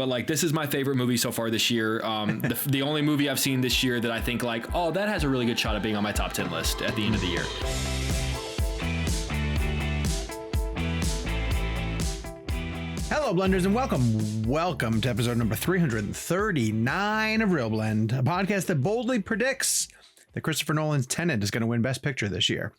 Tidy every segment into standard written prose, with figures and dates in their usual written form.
but like this is my favorite movie so far this year. The only movie I've seen this year that I think like, oh, that has a really good shot at being on my top 10 list at the end of the year. Hello, Blenders, and welcome to episode number 339 of ReelBlend, a podcast that boldly predicts that Christopher Nolan's Tenet is going to win Best Picture this year.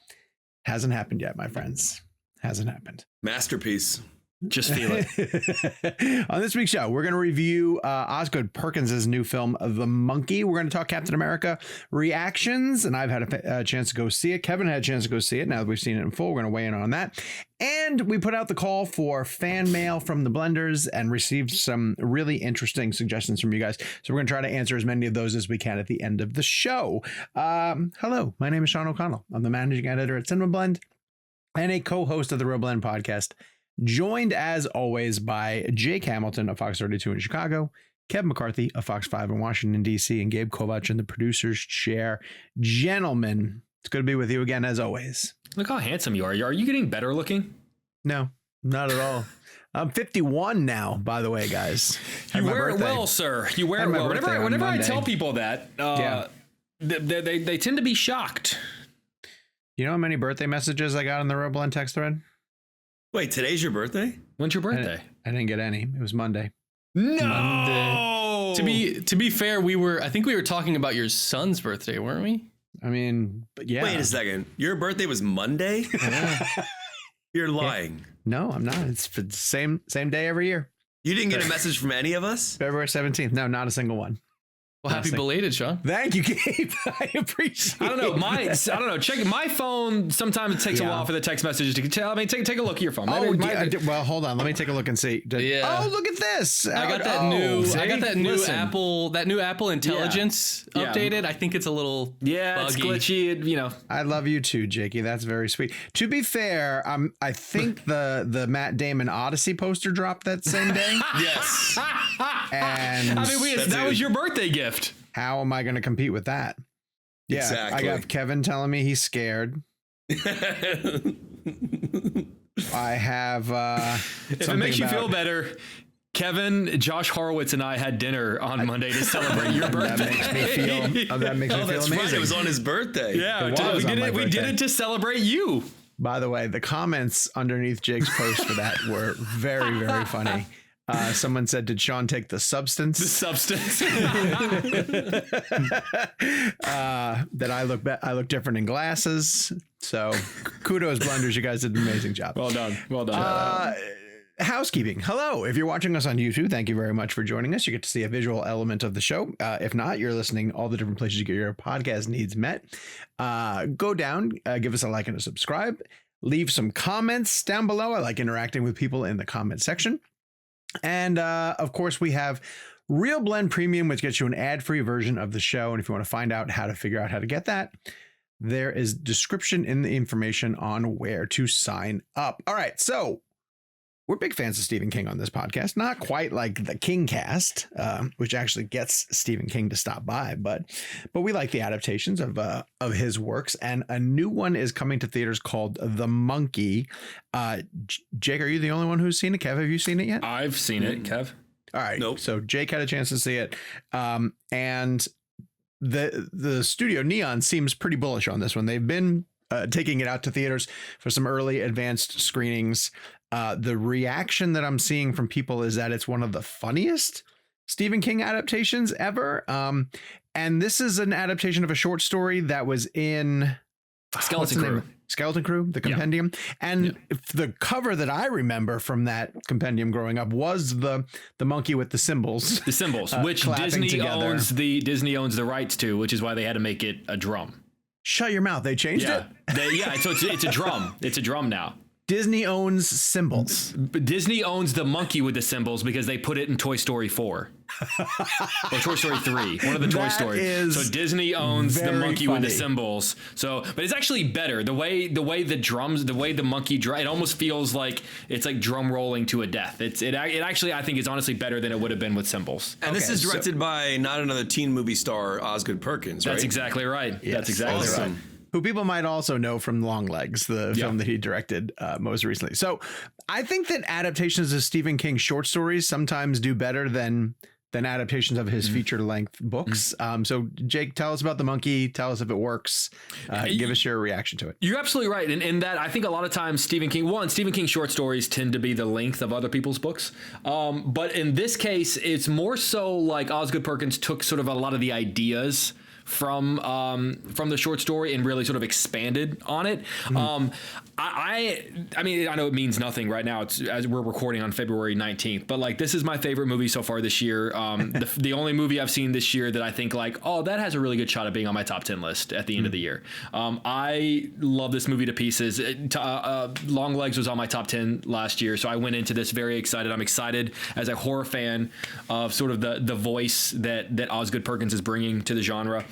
Hasn't happened yet, my friends. Hasn't happened. Masterpiece. Just feel it. On this week's show, we're going to review Osgood Perkins' new film, The Monkey. We're going to talk Captain America reactions, and I've had a chance to go see it. Kevin had a chance to go see it. Now that we've seen it in full, we're going to weigh in on that. And we put out the call for fan mail from the Blenders and received some really interesting suggestions from you guys. So we're going to try to answer as many of those as we can at the end of the show. Hello, my name is Sean O'Connell. I'm the managing editor at CinemaBlend and a co-host of the ReelBlend podcast. Joined, as always, by Jake Hamilton of Fox 32 in Chicago, Kevin McCarthy of Fox 5 in Washington, D.C., and Gabe Kovac in the producer's chair. Gentlemen, it's good to be with you again, as always. Look how handsome you are. Are you getting better looking? No, not at all. I'm 51 now, by the way, guys. You wear it well, sir. You wear it well. Whenever I tell people that, they tend to be shocked. You know how many birthday messages I got in the ReelBlend text thread? Wait, today's your birthday? When's your birthday? I didn't get any. It was Monday. No. Monday. To be fair, I think we were talking about your son's birthday, weren't we? I mean, but yeah. Wait a second. Your birthday was Monday? You're lying. Yeah. No, I'm not. It's the same day every year. You didn't get a message from any of us? February 17th. No, not a single one. Well, happy belated, Sean. Thank you, Gabe. I appreciate it. I don't know. Check my phone. Sometimes it takes a while for the text messages to tell. I mean, take a look at your phone. Well, hold on. Let me take a look and see. Oh, look at this. I got that new Apple Intelligence updated. I think it's a little buggy. It's glitchy. I love you too, Jakey. That's very sweet. To be fair, I think the Matt Damon Odyssey poster dropped that same day. Yes. And I mean, that was your birthday gift. How am I going to compete with that? Yeah, exactly. I got Kevin telling me he's scared. I have if it makes you feel better, Kevin, Josh Horowitz, and I had dinner on Monday to celebrate your birthday. That makes me feel amazing. Right. It was on his birthday. Yeah, we did it to celebrate you. By the way, the comments underneath Jake's post for that were very, very funny. Someone said, "Did Sean take the substance?" The substance. That I look different in glasses. So, kudos, Blenders. You guys did an amazing job. Well done. Well done. Housekeeping. Hello. If you're watching us on YouTube, thank you very much for joining us. You get to see a visual element of the show. If not, you're listening all the different places you get your podcast needs met. Go down, give us a like and a subscribe. Leave some comments down below. I like interacting with people in the comment section. And of course, we have ReelBlend Premium, which gets you an ad-free version of the show. And if you want to find out how to figure out how to get that, there is description in the information on where to sign up. All right, so we're big fans of Stephen King on this podcast. Not quite like the King cast, which actually gets Stephen King to stop by, but we like the adaptations of his works. And a new one is coming to theaters called The Monkey. Jake, are you the only one who's seen it? Kev, have you seen it yet? I've seen it, Kev. All right. Nope. So Jake had a chance to see it, and the studio Neon seems pretty bullish on this one. They've been taking it out to theaters for some early advanced screenings. The reaction that I'm seeing from people is that it's one of the funniest Stephen King adaptations ever. And this is an adaptation of a short story that was in Skeleton Crew, the compendium. Yeah. And the cover that I remember from that compendium growing up was the monkey with the cymbals. The cymbals, which Disney owns the rights to, which is why they had to make it a drum. Shut your mouth. They changed it? So it's a drum. It's a drum now. Disney owns cymbals. Disney owns the monkey with the cymbals because they put it in Toy Story 4 or Toy Story 3, one of the Toy Stories. So Disney owns the monkey with the cymbals. So, but it's actually better the way the monkey it almost feels like it's like drum rolling to a death. It actually I think is honestly better than it would have been with cymbals. And this is directed by not another teen movie star, Osgood Perkins, right? That's exactly right. Yes. That's exactly right. who people might also know from Longlegs, the film that he directed most recently. So I think that adaptations of Stephen King short stories sometimes do better than adaptations of his feature length books. So Jake, tell us about The Monkey. Tell us if it works. Give us your reaction to it. You're absolutely right. And in that, I think a lot of times Stephen King short stories tend to be the length of other people's books. But in this case, it's more so like Osgood Perkins took sort of a lot of the ideas from the short story and really sort of expanded on it. I mean, I know it means nothing right now. It's as we're recording on February 19th, but like, this is my favorite movie so far this year. The only movie I've seen this year that I think like, oh, that has a really good shot of being on my top 10 list at the end of the year. I love this movie to pieces. Longlegs was on my top 10 last year. So I went into this very excited. I'm excited as a horror fan of sort of the voice that Osgood Perkins is bringing to the genre.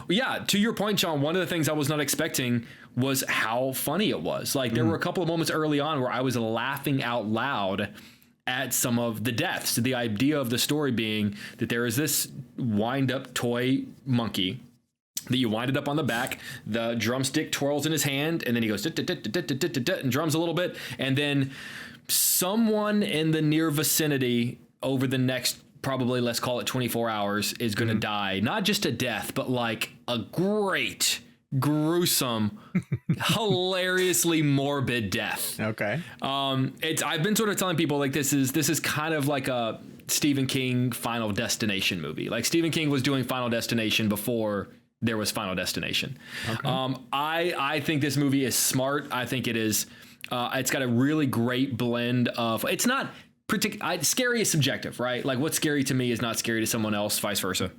Yeah, to your point, Sean, one of the things I was not expecting was how funny it was. Like, there were a couple of moments early on where I was laughing out loud at some of the deaths. The idea of the story being that there is this wind-up toy monkey that you wind it up on the back, the drumstick twirls in his hand, and then he goes and drums a little bit, and then someone in the near vicinity over the next probably, let's call it 24 hours, is going to die. Not just a death, but like a great, gruesome, hilariously morbid death. Okay. I've been sort of telling people like this is kind of like a Stephen King Final Destination movie. Like, Stephen King was doing Final Destination before there was Final Destination. Okay. I think this movie is smart. I think it is. It's got a really great blend of. It's not scary is subjective, right? Like, what's scary to me is not scary to someone else, vice versa.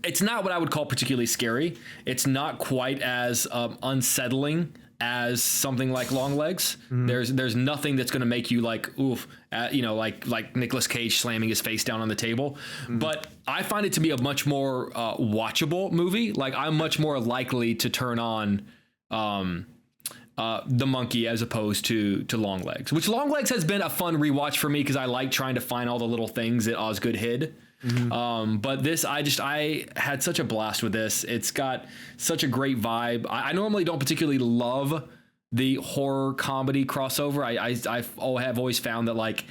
It's not what I would call particularly scary. It's not quite as unsettling as something like Longlegs. There's nothing that's going to make you like, oof, like Nicolas Cage slamming his face down on the table. But I find it to be a much more watchable movie. Like, I'm much more likely to turn on The Monkey as opposed to Longlegs, which Longlegs has been a fun rewatch for me because I like trying to find all the little things that Osgood hid. But this, I had such a blast with this. It's got such a great vibe. I normally don't particularly love the horror comedy crossover. I have always found that like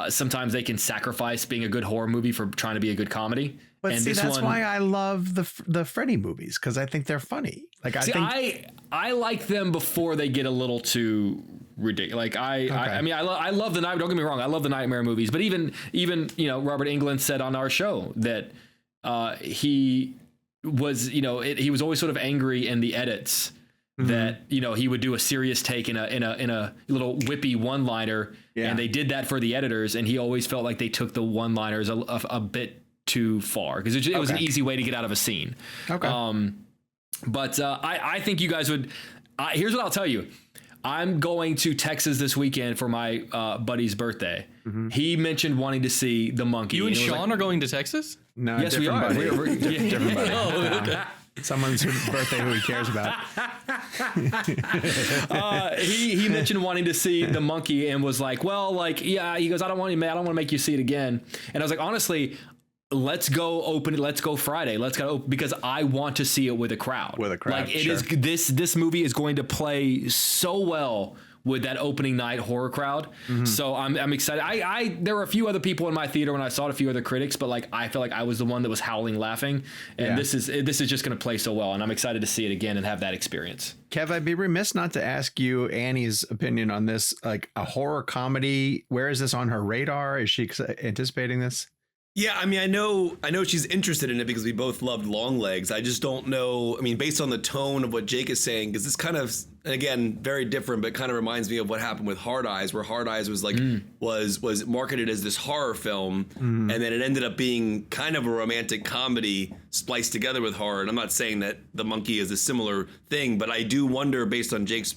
sometimes they can sacrifice being a good horror movie for trying to be a good comedy. But and see, that's why I love the Freddy movies, because I think they're funny. Like, I like them before they get a little too ridiculous. Like, I mean, I love the night. Don't get me wrong, I love the nightmare movies. But even Robert Englund said on our show that he was he was always sort of angry in the edits that he would do a serious take in a little whippy one-liner, and they did that for the editors, and he always felt like they took the one-liners a bit too far because it was an easy way to get out of a scene. But I think you guys would. Here's what I'll tell you. I'm going to Texas this weekend for my buddy's birthday. He mentioned wanting to see The Monkey. You and Sean are going to Texas? No, yes, we are. We're different buddy. Someone's birthday who he cares about. He mentioned wanting to see The Monkey and was like, well, like, yeah. He goes, I don't want to make you see it again. And I was like, honestly, let's go Friday. Let's go, because I want to see it with a crowd. Like, it is this movie is going to play so well with that opening night horror crowd. So I'm excited. There were a few other people in my theater when I saw it, a few other critics, but like, I feel like I was the one that was howling laughing. And this is just going to play so well. And I'm excited to see it again and have that experience. Kev, I'd be remiss not to ask you Annie's opinion on this, like a horror comedy. Where is this on her radar? Is she anticipating this? Yeah, I mean, I know she's interested in it because we both loved Longlegs. I just don't know. I mean, based on the tone of what Jake is saying, because it's kind of, again, very different, but kind of reminds me of what happened with Hard Eyes, where Hard Eyes was like was marketed as this horror film, and then it ended up being kind of a romantic comedy spliced together with horror. And I'm not saying that The Monkey is a similar thing, but I do wonder, based on Jake's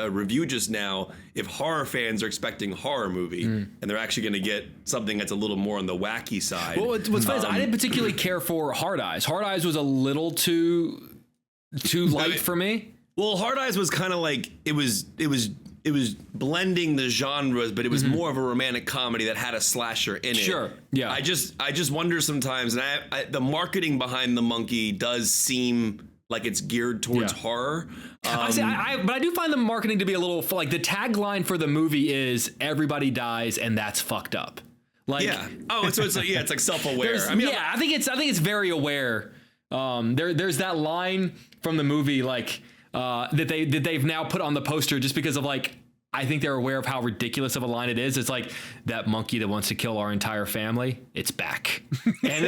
review just now, if horror fans are expecting a horror movie and they're actually going to get something that's a little more on the wacky side. Well, what's funny is I didn't particularly care for Hard Eyes. Hard Eyes was a little too light for me. Well, Hard Eyes was kind of like it was blending the genres, but it was more of a romantic comedy that had a slasher in it. Sure, yeah. I just wonder sometimes, and the marketing behind The Monkey does seem like it's geared towards horror. But I do find the marketing to be a little like the tagline for the movie is everybody dies and that's fucked up. Like, yeah. Oh, so it's like, it's like self-aware. I mean, I think it's very aware. There's that line from the movie like that they've now put on the poster just because of like, I think they're aware of how ridiculous of a line it is. It's like that monkey that wants to kill our entire family. It's back. And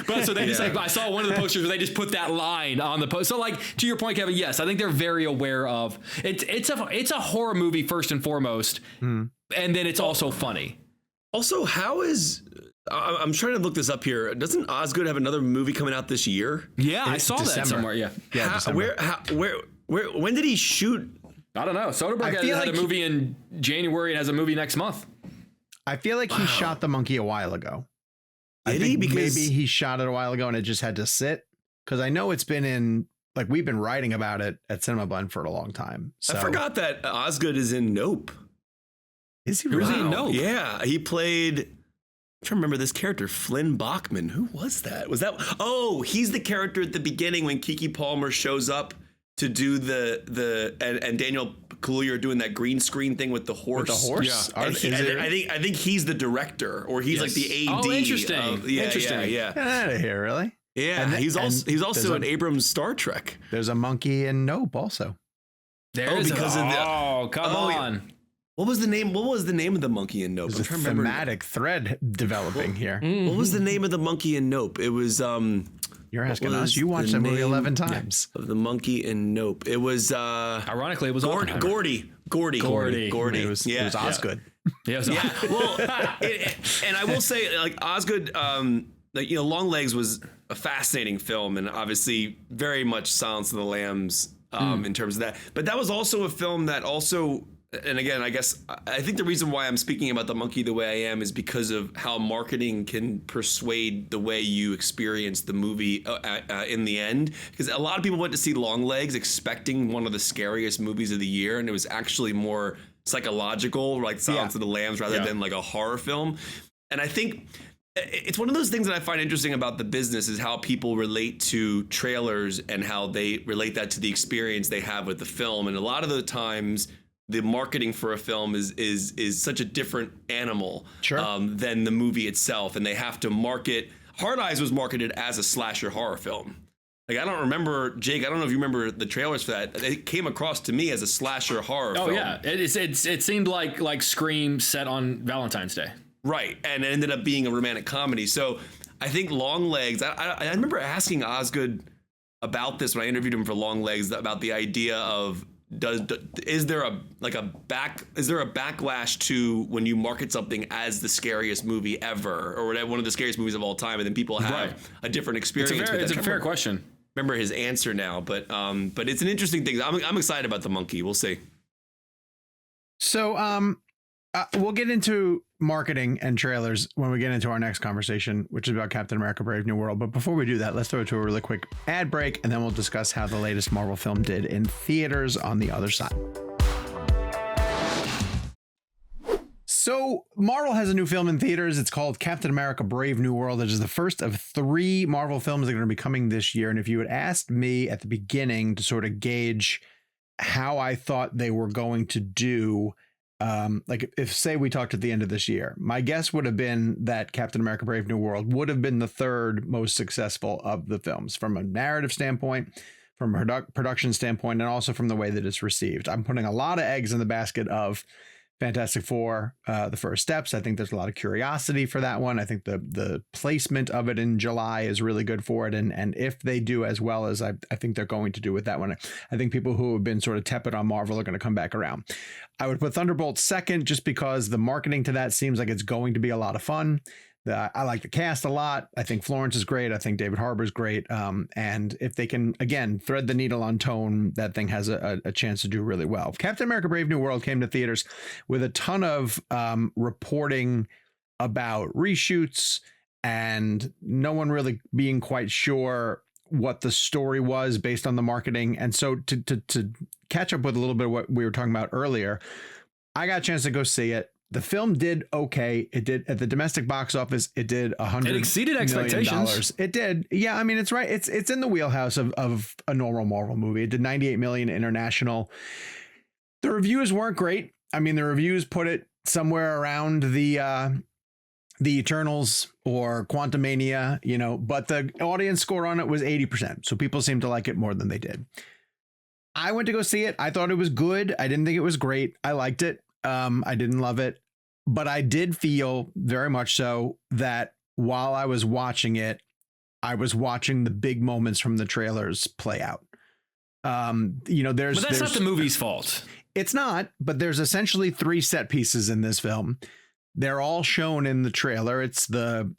but so they just like, I saw one of the posters where they just put that line on the post. So like, to your point, Kevin, yes, I think they're very aware of it's a horror movie first and foremost. And then it's also funny. Also, how is, I'm trying to look this up here. Doesn't Osgood have another movie coming out this year? Yeah, I saw that somewhere. Yeah. When did he shoot? I don't know. Soderbergh had a movie in January and has a movie next month. I feel like he shot the monkey a while ago. Did he? Because maybe he shot it a while ago and it just had to sit. Because I know it's been in, like, we've been writing about it at CinemaBlend for a long time. So. I forgot that Osgood is in Nope. Is he really? In Nope? Yeah, he played. I'm trying to remember this character, Flynn Bachman. Who was that? Oh, he's the character at the beginning when Keke Palmer shows up to do and Daniel Kaluuya are doing that green screen thing with the horse. With the horse? Yeah. I think he's the director, or he's like the AD. Oh, interesting. Interesting. Get out of here, really? Yeah, he's also in Abrams' Star Trek. There's a monkey in Nope also. Come on. What was the name? What was the name of the monkey in Nope? There's a thematic thread developing here. What was the name of the monkey in Nope? It was You're asking us. You watched that movie 11 times. Of the monkey in Nope. It was ironically it was Gordy. It was Osgood. Yeah. Well, and I will say, like, Osgood, Longlegs was a fascinating film, and obviously very much Silence of the Lambs in terms of that. But that was also a film that also. And again, I guess I think the reason why I'm speaking about the monkey the way I am is because of how marketing can persuade the way you experience the movie in the end. Because a lot of people went to see Longlegs expecting one of the scariest movies of the year, and it was actually more psychological, like Silence of the Lambs, rather than like a horror film. And I think it's one of those things that I find interesting about the business is how people relate to trailers and how they relate that to the experience they have with the film. And a lot of the times, the marketing for a film is such a different animal than the movie itself, and they have to market. Hard Eyes was marketed as a slasher horror film. Like, I don't remember, Jake. I don't know if you remember the trailers for that. It came across to me as a slasher horror film. Oh yeah, it seemed like Scream set on Valentine's Day. Right, and it ended up being a romantic comedy. So I think Longlegs. I remember asking Osgood about this when I interviewed him for Longlegs about the idea of. Is there a backlash to when you market something as the scariest movie ever or one of the scariest movies of all time, and then people have a different experience? It's a fair question. Remember his answer now, but it's an interesting thing. I'm excited about the monkey. We'll see. So we'll get into marketing and trailers when we get into our next conversation, which is about Captain America: Brave New World. But before we do that, let's throw it to a really quick ad break, and then we'll discuss how the latest Marvel film did in theaters on the other side. So Marvel has a new film in theaters. It's called Captain America: Brave New World. It is the first of 3 Marvel films that are going to be coming this year. And if you had asked me at the beginning to sort of gauge how I thought they were going to do, like if say we talked at the end of this year, my guess would have been that Captain America: Brave New World would have been the 3rd most successful of the films from a narrative standpoint, from a production standpoint, and also from the way that it's received. I'm putting a lot of eggs in the basket of Fantastic Four, The First Steps. I think there's a lot of curiosity for that one. I think the placement of it in July is really good for it. And if they do as well as I think they're going to do with that one, I think people who have been sort of tepid on Marvel are going to come back around. I would put Thunderbolt second just because the marketing to that seems like it's going to be a lot of fun. I like the cast a lot. I think Florence is great. I think David Harbour is great. And if they can, again, thread the needle on tone, that thing has a chance to do really well. Captain America: Brave New World came to theaters with a ton of reporting about reshoots and no one really being quite sure what the story was based on the marketing. And so to catch up with a little bit of what we were talking about earlier, I got a chance to go see it. The film did okay. It did at the domestic box office. It did $100 It exceeded expectations. It did. Yeah, I mean, it's right. It's in the wheelhouse of a normal Marvel movie. It did 98 million international. The reviews weren't great. I mean, the reviews put it somewhere around the Eternals or Quantumania, you know, but the audience score on it was 80%. So people seemed to like it more than they did. I went to go see it. I thought it was good. I didn't think it was great. I liked it. I didn't love it, but I did feel very much so that while I was watching it, I was watching the big moments from the trailers play out. You know, but that's not the movie's fault. It's not, but there's essentially 3 set pieces in this film. They're all shown in the trailer. It's the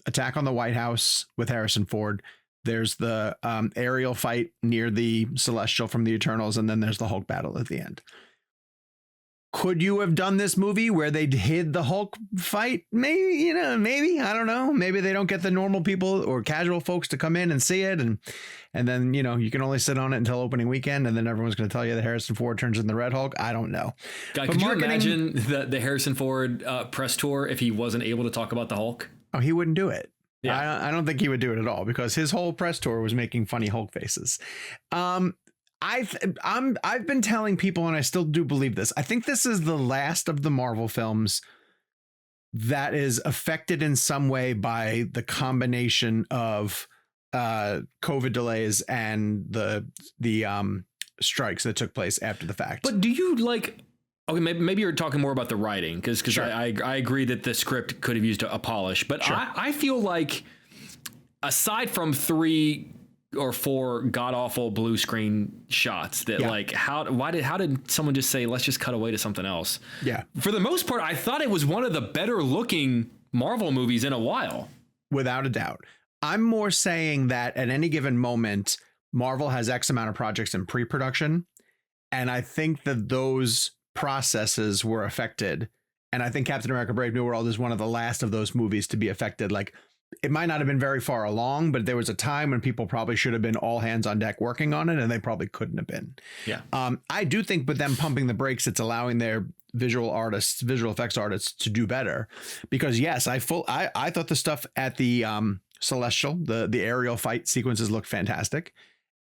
attack on the White House with Harrison Ford. There's the aerial fight near the Celestial from the Eternals, and then there's the Hulk battle at the end. Could you have done this movie where they hid the Hulk fight? Maybe, maybe, I don't know. Maybe they don't get the normal people or casual folks to come in and see it. And then, you can only sit on it until opening weekend. And then everyone's going to tell you that Harrison Ford turns in the Red Hulk. I don't know. God, could you imagine the Harrison Ford press tour if he wasn't able to talk about the Hulk? Oh, he wouldn't do it. Yeah. I don't think he would do it at all because his whole press tour was making funny Hulk faces. I've been telling people, and I still do believe this, I think this is the last of the Marvel films that is affected in some way by the combination of COVID delays and the strikes that took place after the fact. But do you okay, maybe you're talking more about the writing because sure. I agree that the script could have used a polish, but sure. I feel like aside from 3 or 4 god awful blue screen shots that how did someone just say, let's just cut away to something else? Yeah. For the most part, I thought it was one of the better looking Marvel movies in a while. Without a doubt. I'm more saying that at any given moment, Marvel has X amount of projects in pre-production. And I think that those processes were affected. And I think Captain America Brave New World is one of the last of those movies to be affected. Like, it might not have been very far along, but there was a time when people probably should have been all hands on deck working on it, and they probably couldn't have been. Yeah. I do think with them pumping the brakes, it's allowing their visual effects artists to do better. Because yes, I thought the stuff at the Celestial, the aerial fight sequences looked fantastic.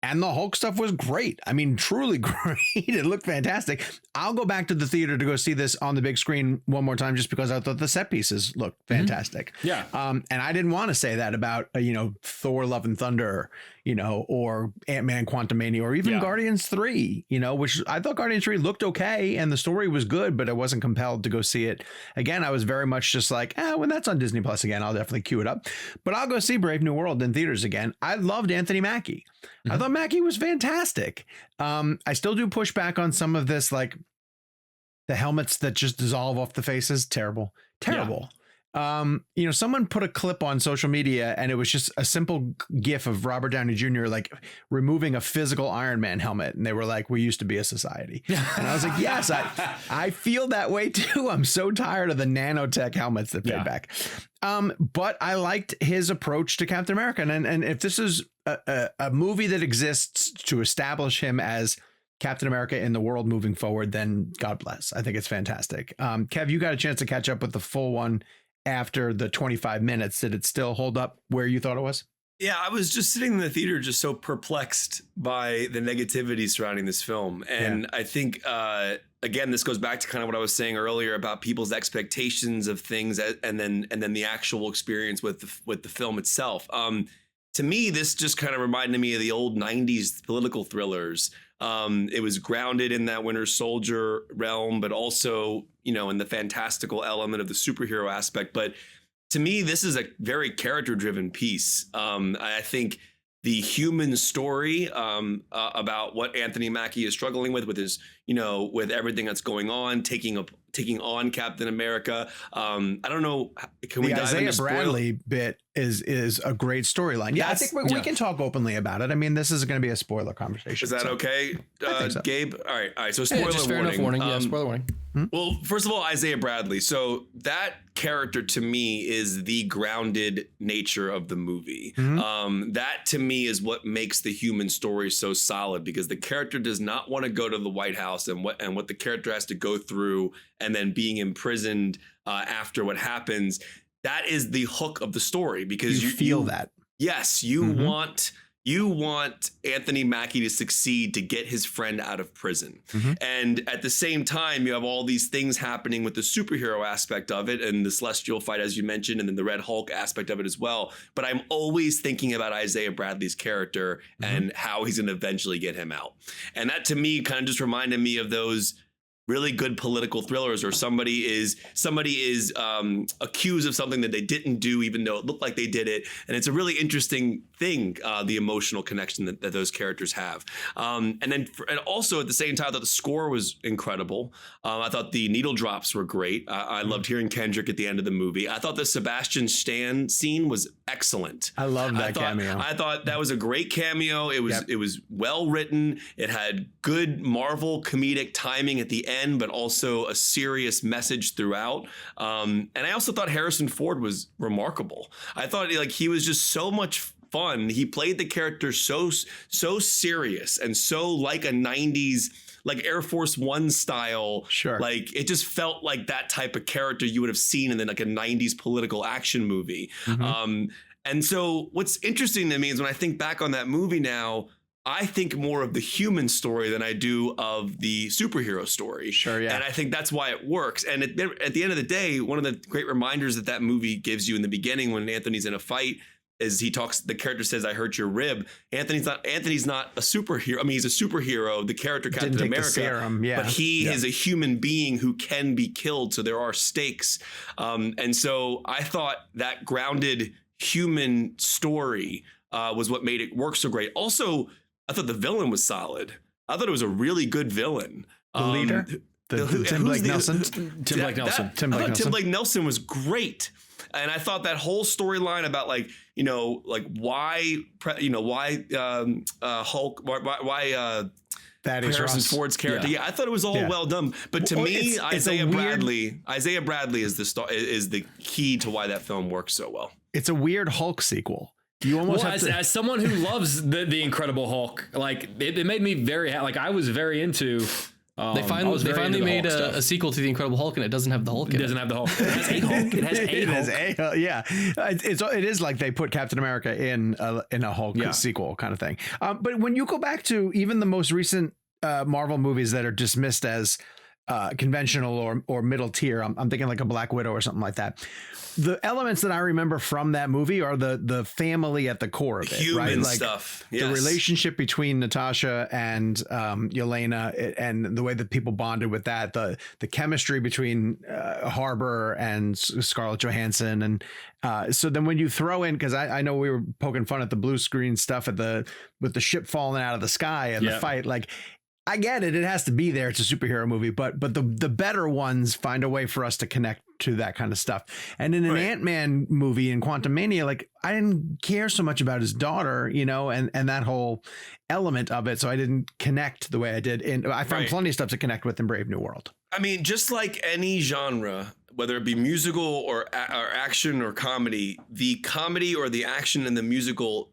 And the Hulk stuff was great. I mean, truly great. It looked fantastic. I'll go back to the theater to go see this on the big screen one more time just because I thought the set pieces looked fantastic. Mm-hmm. Yeah. And I didn't want to say that about, Thor Love and Thunder, or Ant-Man Quantumania, or even Guardians 3, which I thought Guardians 3 looked okay and the story was good, but I wasn't compelled to go see it. Again, I was very much just like, when that's on Disney Plus again, I'll definitely queue it up. But I'll go see Brave New World in theaters again. I loved Anthony Mackie. Mm-hmm. I thought Mackie was fantastic. I still do push back on some of this, like the helmets that just dissolve off the faces. Terrible. Yeah. Someone put a clip on social media and it was just a simple gif of Robert Downey Jr. like removing a physical Iron Man helmet. And they were like, we used to be a society. And I was like, yes, I feel that way too. I'm so tired of the nanotech helmets that fade back. But I liked his approach to Captain America. And if this is a movie that exists to establish him as Captain America in the world moving forward, then God bless. I think it's fantastic. Kev, you got a chance to catch up with the full one after the 25 minutes. Did it still hold up where you thought it was? Yeah, I was just sitting in the theater just so perplexed by the negativity surrounding this film. And I think, again, this goes back to kind of what I was saying earlier about people's expectations of things and then the actual experience with the film itself. To me, this just kind of reminded me of the old 90s political thrillers. It was grounded in that Winter Soldier realm, but also, in the fantastical element of the superhero aspect. But to me, this is a very character-driven piece. I think the human story about what Anthony Mackie is struggling with his, with everything that's going on, taking on Captain America. I don't know. Can we dive Isaiah into Bradley bit is a great storyline. Yeah, I think we can talk openly about it. I mean, this is going to be a spoiler conversation. Is that okay, so. Gabe? All right. So spoiler just fair warning. Enough warning. Yeah, spoiler warning. Well, first of all, Isaiah Bradley. So that character to me is the grounded nature of the movie. Mm-hmm. That to me is what makes the human story so solid, because the character does not want to go to the White House house and what the character has to go through, and then being imprisoned after what happens. That is the hook of the story, because you feel that. Yes, you want Anthony Mackie to succeed to get his friend out of prison. And at the same time, you have all these things happening with the superhero aspect of it and the Celestial fight, as you mentioned, and then the Red Hulk aspect of it as well. But I'm always thinking about Isaiah Bradley's character and how he's going to eventually get him out. And that, to me, kind of just reminded me of those really good political thrillers, or somebody is accused of something that they didn't do, even though it looked like they did it. And it's a really interesting thing, the emotional connection that those characters have. And also at the same time, I thought the score was incredible. I thought the needle drops were great. I loved hearing Kendrick at the end of the movie. I thought the Sebastian Stan scene was excellent. I love that cameo. I thought that was a great cameo. It was well written. It had good Marvel comedic timing at the end, but also a serious message throughout. And I also thought Harrison Ford was remarkable. I thought he was just so much fun. He played the character so serious and so like a 90s, like Air Force One style. Sure. Like it just felt like that type of character you would have seen in like a 90s political action movie. And so what's interesting to me is when I think back on that movie now, I think more of the human story than I do of the superhero story. Sure, yeah. And I think that's why it works. And at the end of the day, one of the great reminders that movie gives you in the beginning when Anthony's in a fight is the character says, "I hurt your rib." Anthony's not a superhero. I mean, he's a superhero, the character Captain America, the serum, but he is a human being who can be killed. So there are stakes. And so I thought that grounded human story was what made it work so great. Also, I thought the villain was solid. I thought it was a really good villain. The leader? Tim Blake Nelson? Tim Blake Nelson was great. And I thought that whole storyline about why Hulk, why Harrison Ford's character. Yeah, I thought it was all well done. But to me, Isaiah Bradley is the key to why that film works so well. It's a weird Hulk sequel. You almost have as someone who loves the Incredible Hulk, like it made me very I was very into. They finally made a sequel to the Incredible Hulk, and it doesn't have the Hulk. It doesn't have the Hulk. It has a Hulk. It has a Hulk. Yeah, it is like they put Captain America in a Hulk sequel kind of thing. But when you go back to even the most recent Marvel movies that are dismissed as conventional or middle tier, I'm thinking like a Black Widow or something like that. The elements that I remember from that movie are the family at the core of it, human right? Like stuff. The relationship between Natasha and Yelena, and the way that people bonded with that, the chemistry between Harbour and Scarlett Johansson, and so then when you throw in, because I know we were poking fun at the blue screen stuff with the ship falling out of the sky and the fight, like. I get it. It has to be there. It's a superhero movie, but the better ones find a way for us to connect to that kind of stuff. And in an Ant-Man movie in Quantumania, like I didn't care so much about his daughter, and that whole element of it. So I didn't connect the way I did. And I found plenty of stuff to connect with in Brave New World. I mean, just like any genre, whether it be musical or action or comedy, the comedy or the action in the musical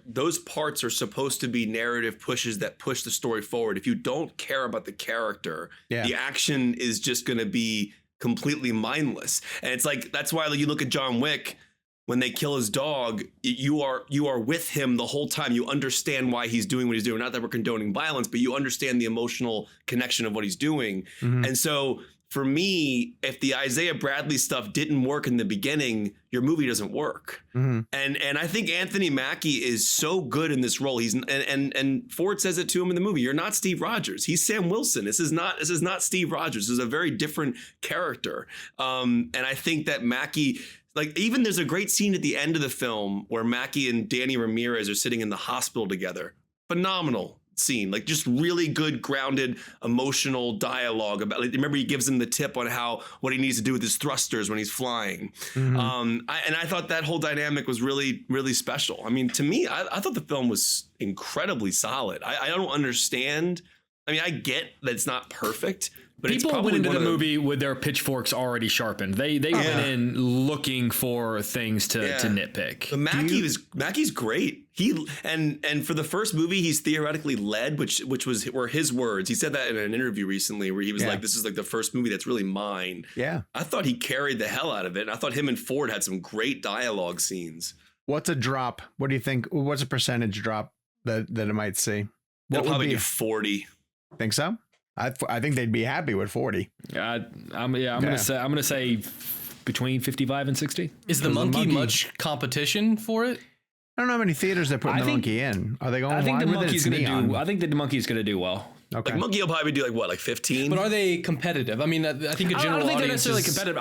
those parts are supposed to be narrative pushes that push the story forward. If you don't care about the character, the action is just going to be completely mindless. And it's like, that's why you look at John Wick, when they kill his dog, you are with him the whole time. You understand why he's doing what he's doing. Not that we're condoning violence, but you understand the emotional connection of what he's doing. And so for me, if the Isaiah Bradley stuff didn't work in the beginning, your movie doesn't work. And I think Anthony Mackie is so good in this role. He's and Ford says it to him in the movie. You're not Steve Rogers. He's Sam Wilson. This is not Steve Rogers. This is a very different character. And I think that Mackie, like, even there's a great scene at the end of the film where Mackie and Danny Ramirez are sitting in the hospital together. Phenomenal scene, like just really good grounded emotional dialogue about, like, remember he gives him the tip on what he needs to do with his thrusters when he's flying. I thought that whole dynamic was really, really special. I mean, to me, I thought the film was incredibly solid. I don't understand. I mean, I get that it's not perfect, But people went into the movie with their pitchforks already sharpened. They went in looking for things to nitpick. But Mackey's great. He and for the first movie, he's theoretically led, which were his words. He said that in an interview recently where he was like, "This is like the first movie that's really mine." Yeah, I thought he carried the hell out of it. And I thought him and Ford had some great dialogue scenes. What's a drop? What do you think? What's a percentage drop that it might see? They'll probably do 40. Think so? I think they'd be happy with 40. I'm gonna say between 55 and 60. Is the monkey much competition for it? I don't know how many theaters they're putting the monkey in. Are they going? I think the monkey's gonna do. I think the monkey's gonna do well. Okay. Like monkey will probably do like 15. But are they competitive? I mean, I think a general I don't think they're audience necessarily competitive.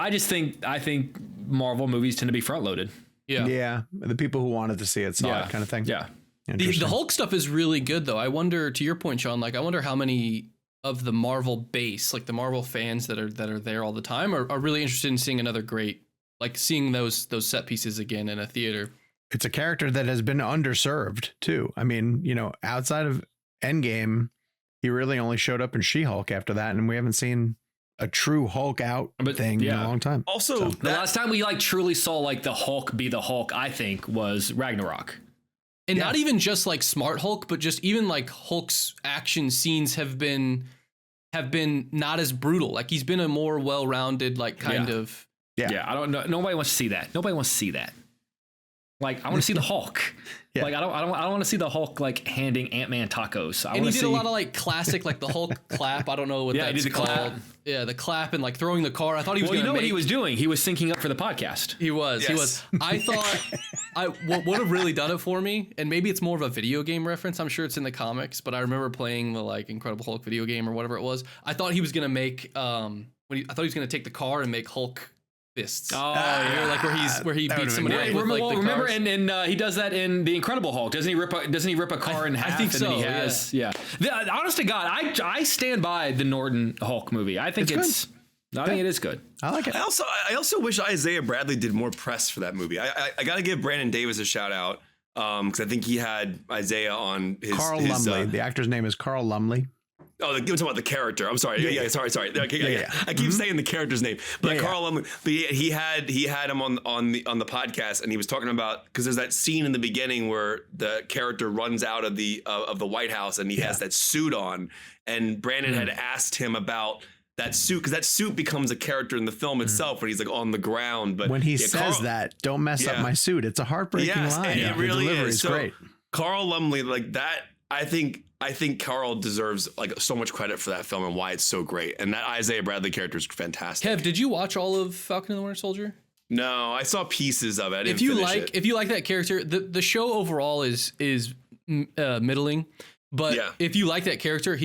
I think Marvel movies tend to be front loaded. Yeah. The people who wanted to see it saw it, kind of thing. Yeah. The Hulk stuff is really good though. I wonder, to your point, Sean, like I wonder how many of the Marvel base, like the Marvel fans that are there all the time are really interested in seeing another great, like seeing those set pieces again in a theater. It's a character that has been underserved too. I mean, outside of Endgame, he really only showed up in She-Hulk after that, and we haven't seen a true Hulk out thing in a long time. Also, the last time we truly saw like the Hulk be the Hulk, I think, was Ragnarok. And not even just like smart Hulk, but just even like Hulk's action scenes have been not as brutal. Like he's been a more well-rounded, like kind of. Yeah. I don't know. Nobody wants to see that. Like I want to see the Hulk. Like I don't want to see the Hulk like handing Ant-Man tacos. And he did a lot of like classic, like the Hulk clap. I don't know what that's called. Clap. Yeah, the clap and like throwing the car. I thought he was. Well, what he was doing? He was syncing up for the podcast. He was. I thought what would have really done it for me, and maybe it's more of a video game reference. I'm sure it's in the comics, but I remember playing the like Incredible Hulk video game or whatever it was. I thought he was gonna make I thought he was gonna take the car and make Hulk fists. Like where he beats somebody up with like the remember, and he does that in the Incredible Hulk. Doesn't he rip a car in half? I think so. He has, honest to God, I stand by the Norton Hulk movie. I think I think it is good. I like it. I also wish Isaiah Bradley did more press for that movie. I got to give Brandon Davis a shout out because I think he had Isaiah on his Carl Lumley. The actor's name is Carl Lumley. Oh, you're talking about the character. I'm sorry. Sorry. I keep saying the character's name, but Carl, he had him on the podcast, and he was talking about because there's that scene in the beginning where the character runs out of the White House, and he has that suit on, and Brandon had asked him about that suit because that suit becomes a character in the film itself when he's like on the ground. But when he says that, don't mess up my suit. It's a heartbreaking line. It really is. So great. Carl Lumley, like that, I think Carl deserves like so much credit for that film and why it's so great. And that Isaiah Bradley character is fantastic. Kev, did you watch all of Falcon and the Winter Soldier? No, I saw pieces of it. If you like that character, the show overall is middling. But if you like that character,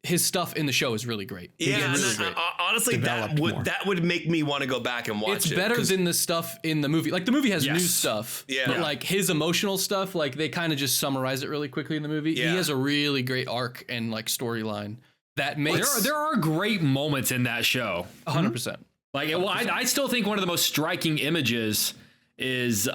his stuff in the show is really great. Yeah, really great. Honestly, that would make me want to go back and watch it. It's better than the stuff in the movie. Like the movie has new stuff, but like his emotional stuff, like they kind of just summarize it really quickly in the movie. Yeah. He has a really great arc and like storyline that makes. There are great moments in that show. 100%. Like, well, I still think one of the most striking images is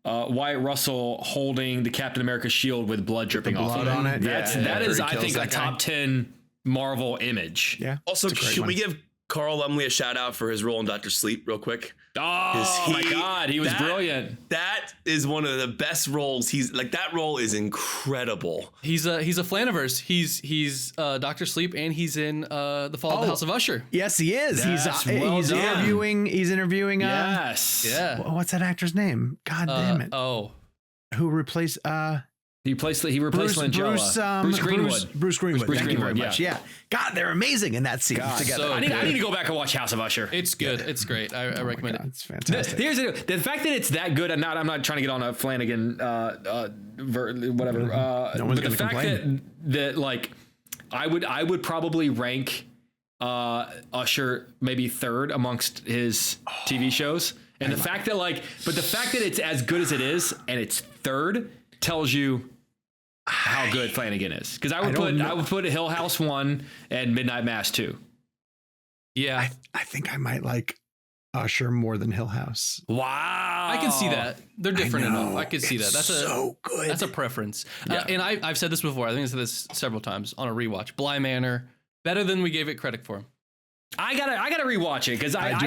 Wyatt Russell holding the Captain America shield with blood dripping off of it. On it. That is, I think, a top 10 Marvel image. Yeah. Also, should we give Carl Lumley a shout out for his role in Dr. Sleep real quick? Oh my God, he was brilliant. That is one of the best roles. That role is incredible. He's a Flaniverse. He's Dr. Sleep, and he's in The Fall of the House of Usher. Yes, he is. He's interviewing. He's interviewing. Yes. What's that actor's name? God damn it. Who replaced? He replaced Langella. Bruce Greenwood. Bruce Greenwood. Thank you very much. Yeah. God, they're amazing in that scene together. So I need to go back and watch House of Usher. It's good. It's great. I recommend it. It's fantastic. Here's the fact that it's that good. I'm not trying to get on a Flanagan whatever. No one's going to complain. That like I would probably rank Usher maybe third amongst his TV shows. And the fact that it's as good as it is and it's third tells you how good Flanagan is. Because I would put Hill House 1 and Midnight Mass 2. Yeah. I think I might like Usher more than Hill House. Wow. I can see that. They're different enough. I can see that. That's so good. That's a preference. Yeah. And I've said this before. I think I've said this several times on a rewatch. Bly Manor, Better than we gave it credit for. I gotta rewatch it because I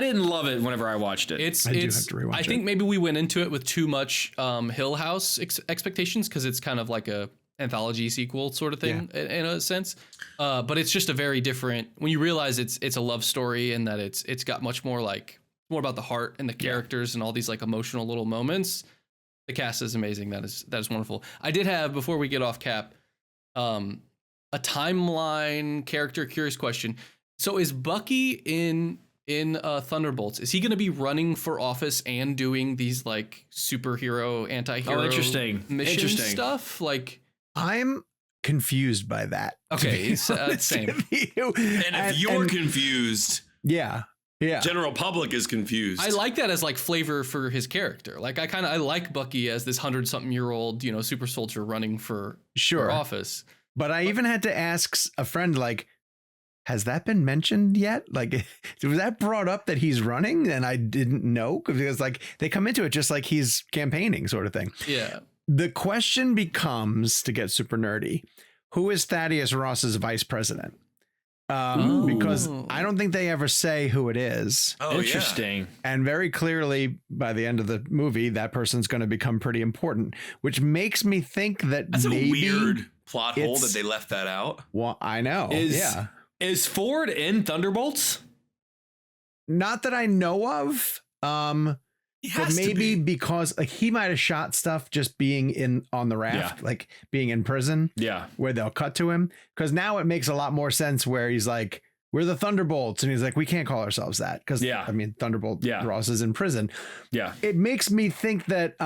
didn't love it whenever I watched it. I think maybe we went into it with too much Hill House expectations because it's kind of like a anthology sequel sort of thing in a sense. But it's just a very different, when you realize it's a love story and that it's got much more like more about the heart and the characters and all these like emotional little moments. The cast is amazing. That is wonderful. I did have, before we get off Cap, a timeline character curious question. So is Bucky in Thunderbolts? Is he going to be running for office and doing these like superhero anti-hero mission stuff? Like, I'm confused by that. Okay, same. And if you're confused, yeah. General public is confused. I like that as like flavor for his character. Like I like Bucky as this 100-something-year-old, super soldier running for office. But I even had to ask a friend, like, has that been mentioned yet? Like, was that brought up that he's running? And I didn't know because like they come into it just like he's campaigning sort of thing. Yeah. The question becomes, to get super nerdy, who is Thaddeus Ross's vice president? Because I don't think they ever say who it is. Oh, interesting. Yeah. And very clearly by the end of the movie, that person's going to become pretty important, which makes me think that that's maybe a weird plot hole that they left that out. Well, I know. Is Ford in Thunderbolts? Not that I know of. But maybe because like he might have shot stuff just being on the raft, like being in prison, where they'll cut to him. Because now it makes a lot more sense where he's like, we're the Thunderbolts. And he's like, we can't call ourselves that. Because I mean, Thunderbolt Ross is in prison. Yeah. It makes me think that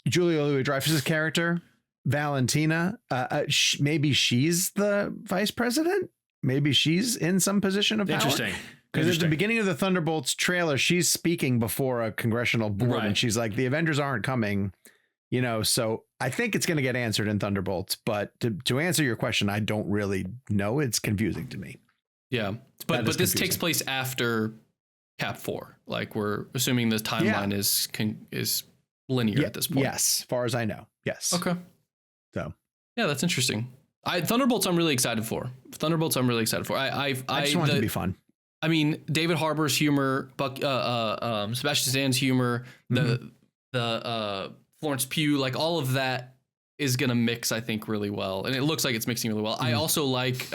Julia Louis-Dreyfus's character, Valentina, maybe she's the vice president. Maybe she's in some position of power. Interesting. Because at the beginning of the Thunderbolts trailer, she's speaking before a congressional board and she's like, the Avengers aren't coming, so I think it's going to get answered in Thunderbolts. But to answer your question, I don't really know. It's confusing to me. Yeah. But this takes place after Cap 4. Like we're assuming the timeline is linear at this point. Yes. As far as I know. Yes. Okay. So. Yeah, that's interesting. Thunderbolts I'm really excited for. I just want it to be fun. I mean, David Harbour's humor, Sebastian Stan's humor, the Florence Pugh, like all of that is gonna mix, I think, really well, and it looks like it's mixing really well. I also like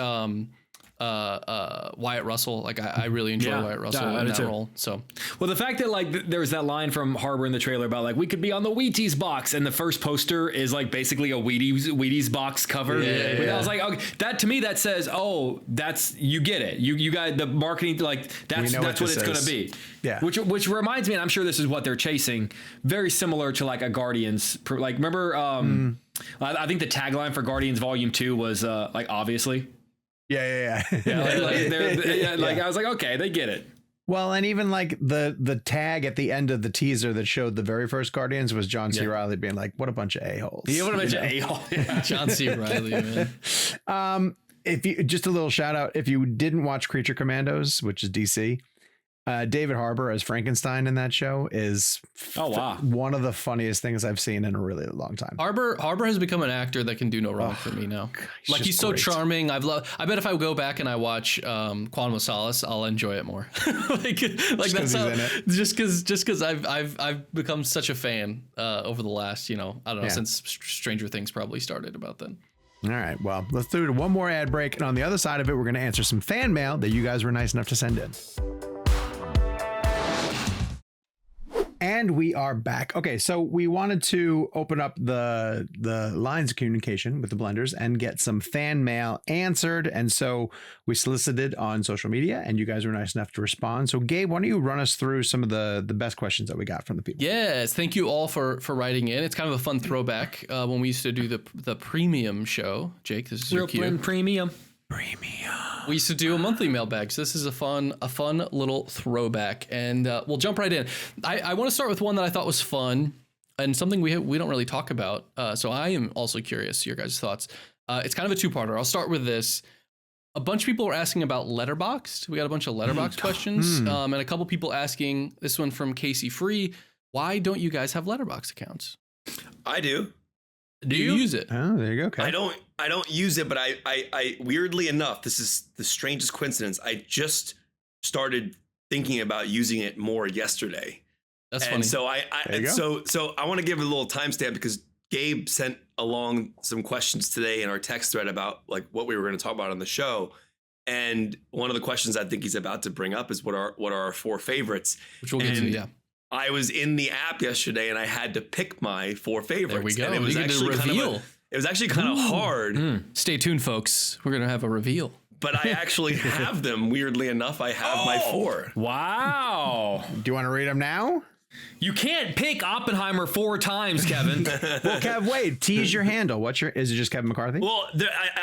Wyatt Russell. Like I really enjoy Wyatt Russell in that role. So, well, the fact that like there was that line from Harbour in the trailer about like we could be on the Wheaties box, and the first poster is like basically a Wheaties box cover. I was like, okay, that to me that says, oh, that's you get it. You guys, the marketing, like that's what it's going to be. Yeah. Which reminds me, and I'm sure this is what they're chasing. Very similar to like a Guardians. Like remember, I think the tagline for Guardians Volume 2 was like obviously. Yeah. I was like, okay, they get it. Well, and even like the tag at the end of the teaser that showed the very first Guardians was John C. Reilly being like, what a bunch of a-holes. Yeah, what a bunch of a-holes. John C. Reilly, man. If you just a little shout out, if you didn't watch Creature Commandos, which is DC, David Harbour as Frankenstein in that show is one of the funniest things I've seen in a really long time. Harbour has become an actor that can do no wrong for me now. He's so charming. I bet if I go back and I watch Quantum of Solace, I'll enjoy it more. That's how, just because I've become such a fan over the last I don't know since Stranger Things probably started about then. All right, well, let's do one more ad break, and on the other side of it, we're going to answer some fan mail that you guys were nice enough to send in. And we are back. Okay, so we wanted to open up the lines of communication with the Blenders and get some fan mail answered. And so we solicited on social media, and you guys were nice enough to respond. So Gabe, why don't you run us through some of the best questions that we got from the people? Yes, thank you all for writing in. It's kind of a fun throwback when we used to do the premium show. Jake, this is your cue. ReelBlend Premium. We used to do a monthly mailbag, so this is a fun little throwback, and we'll jump right in. I want to start with one that I thought was fun and something we don't really talk about. So I am also curious your guys' thoughts. It's kind of a two-parter. I'll start with this. A bunch of people were asking about Letterboxd. We got a bunch of Letterboxd questions, and a couple people asking. This one from Casey Free. Why don't you guys have Letterboxd accounts? I do. Do you use it? Oh, there you go. Okay. I don't use it, but I weirdly enough, this is the strangest coincidence. I just started thinking about using it more yesterday. That's and funny. So I want to give a little timestamp because Gabe sent along some questions today in our text thread about like what we were going to talk about on the show. And one of the questions I think he's about to bring up is what are our 4 favorites, which we'll get to. Yeah. I was in the app yesterday and I had to pick my 4 favorites. There we go. And it was actually kind of hard. Stay tuned, folks. We're going to have a reveal. But I actually have them. Weirdly enough, I have my 4. Wow. Do you want to read them now? You can't pick Oppenheimer 4 times, Kevin. Well, Kev, wait, tease your handle. Is it just Kevin McCarthy? Well,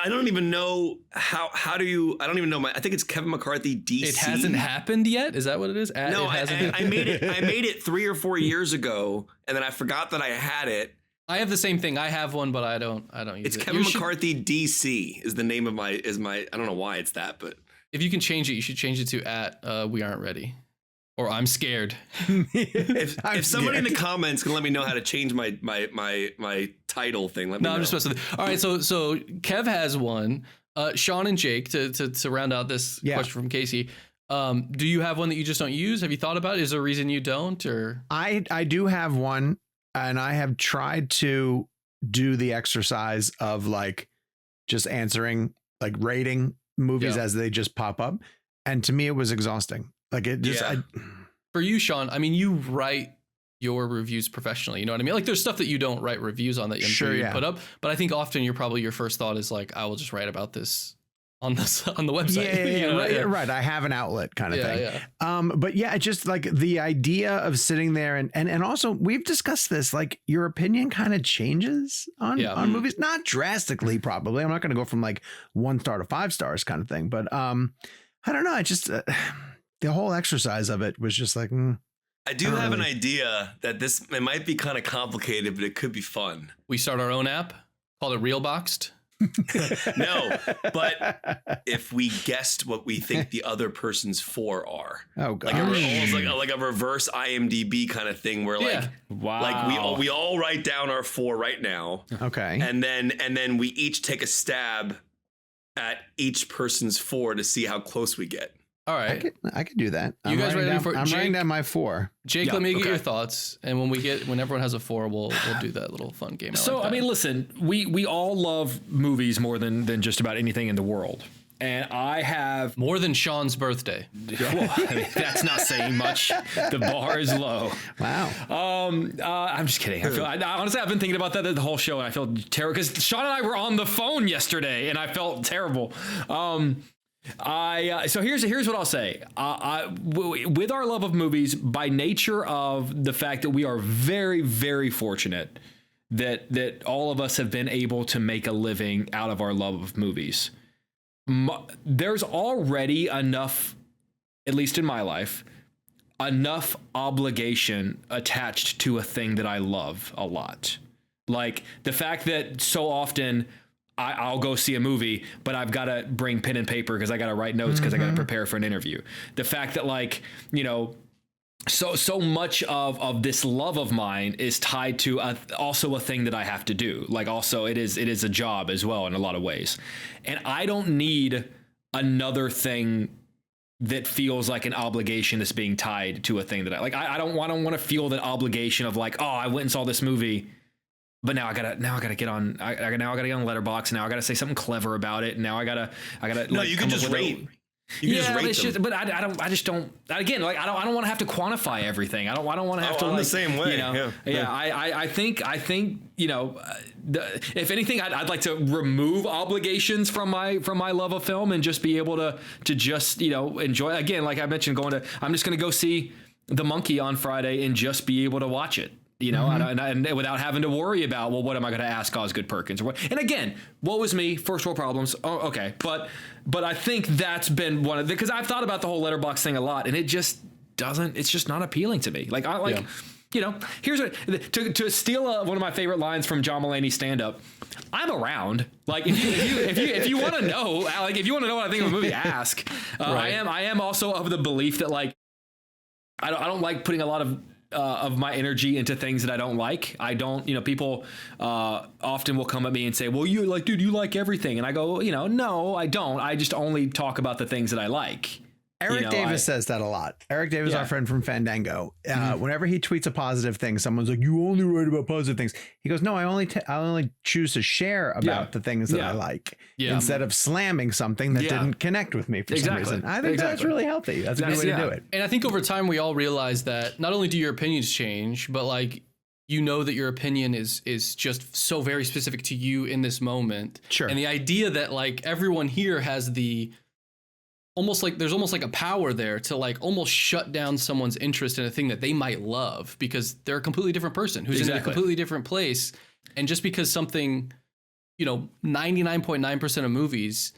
I don't even know I don't even know I think it's Kevin McCarthy DC. It hasn't happened yet? Is that what it is? No, I made it 3 or 4 years ago, and then I forgot that I had it. I have the same thing. I have one, but I don't use it. It's Kevin McCarthy DC is the name of my I don't know why it's that, but if you can change it, you should change it to @we aren't ready. Or I'm scared. If somebody in the comments can let me know how to change my title thing, let me know. I'm just messing with it. All right, so Kev has one. Sean and Jake, to round out this question from Casey. Do you have one that you just don't use? Have you thought about it? Is there a reason you don't? Or I do have one, and I have tried to do the exercise of like just answering, like rating movies as they just pop up. And to me, it was exhausting. Like it just, for you, Sean, I mean, you write your reviews professionally. You know what I mean? Like there's stuff that you don't write reviews on that you put up, but I think often your first thought is like, I will just write about this on the website. Right. I have an outlet kind of thing. Yeah. But yeah, it's just like the idea of sitting there and also we've discussed this, like your opinion kind of changes on movies, not drastically, probably. I'm not going to go from like 1 star to 5 stars kind of thing, but I don't know. I just, the whole exercise of it was just like, I do have an idea that it might be kind of complicated, but it could be fun. We start our own app called it ReelBoxed. No, but if we guessed what we think the other person's 4 are, almost like a reverse IMDb kind of thing, where like we all write down our 4 right now, okay, and then we each take a stab at each person's 4 to see how close we get. All right, I could do that. You guys ready for? I'm writing down my 4. Jake, let me get your thoughts, and when everyone has a 4, we'll do that little fun game. I mean, listen, we all love movies more than just about anything in the world, and I have more than Sean's birthday. Well, I mean, that's not saying much. The bar is low. Wow. I'm just kidding. Honestly, I've been thinking about that the whole show, and I feel terrible because Sean and I were on the phone yesterday, and I felt terrible. So here's what I'll say. With our love of movies, by nature of the fact that we are very, very fortunate that all of us have been able to make a living out of our love of movies. There's already enough, at least in my life, enough obligation attached to a thing that I love a lot. Like the fact that so often I'll go see a movie, but I've got to bring pen and paper because I got to write notes because I got to prepare for an interview. The fact that so much of this love of mine is tied to also a thing that I have to do. Like also it is a job as well in a lot of ways. And I don't need another thing that feels like an obligation that's being tied to a thing that I don't want to feel that obligation of like, oh, I went and saw this movie, but now I gotta get on. I gotta get on Letterboxd. Now I gotta say something clever about it. And now I gotta. No, you can just rate. You can just rate them. Just, but I just don't. Again, like I don't want to have to quantify everything. I don't want to have to. I'm the same way. I think if anything, I'd like to remove obligations from my love of film and just be able to just enjoy. Again, like I mentioned, I'm just gonna go see The Monkey on Friday and just be able to watch it. And without having to worry about, well, what am I going to ask Osgood Perkins? And again, what was me? First world problems. Oh, okay. But I think that's been one of the, because I've thought about the whole Letterboxd thing a lot, and it just doesn't, it's just not appealing to me. Like, here's to steal one of my favorite lines from John Mulaney's stand-up. I'm around. Like, if you want to know, like, if you want to know what I think of a movie, ask. Right. I am also of the belief that, like, I don't like putting a lot of of my energy into things that I don't like. I don't, people often will come at me and say, well, you like, dude, you like everything. And I go, no, I don't. I just only talk about the things that I like. Eric Davis says that a lot. Eric Davis, our friend from Fandango, whenever he tweets a positive thing, someone's like, you only write about positive things. He goes, no, I only choose to share about the things that I like instead of slamming something that didn't connect with me for some reason. I think that's really healthy. That's a good way to do it. And I think over time, we all realize that not only do your opinions change, but like, that your opinion is just so very specific to you in this moment. Sure. And the idea that like everyone here has there's almost like a power there to like almost shut down someone's interest in a thing that they might love because they're a completely different person who's in a completely different place. And just because something, 99.9% of movies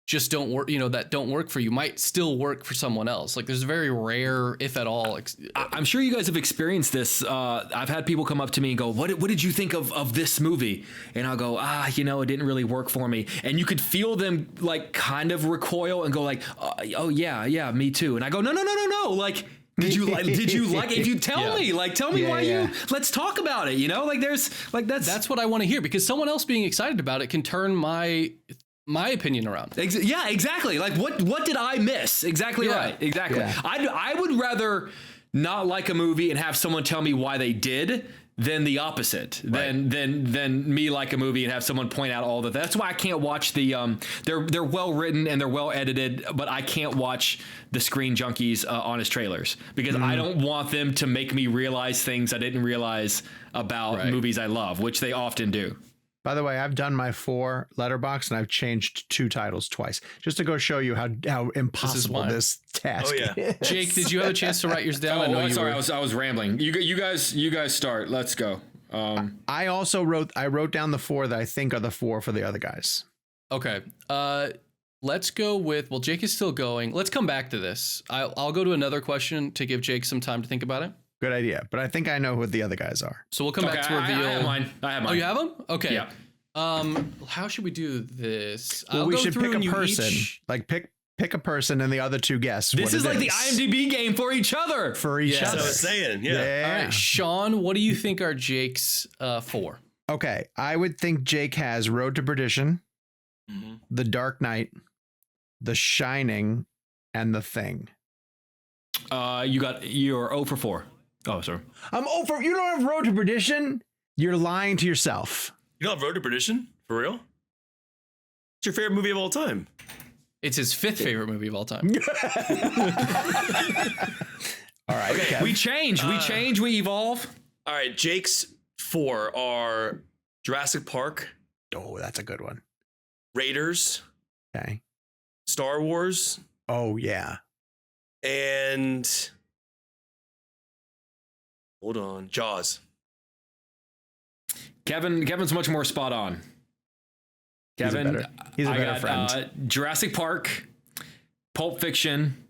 just don't work, that don't work for you might still work for someone else. Like there's very rare, if at all. I'm sure you guys have experienced this. I've had people come up to me and go, what did you think of this movie? And I'll go, it didn't really work for me. And you could feel them like kind of recoil and go like, oh yeah, me too. And I go, no. Like, did you like if you tell me why let's talk about it. Like there's like, that's what I want to hear because someone else being excited about it can turn my opinion around. Yeah, exactly. Like what did I miss? Exactly right. Exactly. Yeah. I would rather not like a movie and have someone tell me why they did than the opposite. Right. Than me like a movie and have someone point out all that. That's why I can't watch the they're well written and they're well edited, but I can't watch the Screen Junkies honest trailers because I don't want them to make me realize things I didn't realize about movies I love, which they often do. By the way, I've done my 4 letterbox and I've changed 2 titles twice just to go show you how impossible this task is. Jake, did you have a chance to write yours down? I was rambling. You guys start. Let's go. I also wrote down the 4 that I think are the 4 for the other guys. Okay. Let's go with, Jake is still going. Let's come back to this. I'll go to another question to give Jake some time to think about it. Good idea. But I think I know who the other guys are. So we'll come back to reveal. I have mine. Oh, you have them? Okay. Yeah. How should we do this? Well, we should pick a person. Like pick a person and the other 2 guess. This is like the IMDb game for each other. For each other. So I was saying, yeah. All right, Sean, what do you think are Jake's 4? Okay. I would think Jake has Road to Perdition, The Dark Knight, The Shining, and The Thing. You're 0 for 4. Oh, sorry. I'm 0 for. You don't have Road to Perdition? You're lying to yourself. You don't have Road to Perdition? For real? It's your favorite movie of all time. It's his 5th favorite movie of all time. All right. Okay. We change. We evolve. All right. Jake's 4 are Jurassic Park. Oh, that's a good one. Raiders. Okay. Star Wars. Oh, yeah. And hold on, Jaws. Kevin's much more spot on. Kevin, he's a better friend. Jurassic Park, Pulp Fiction,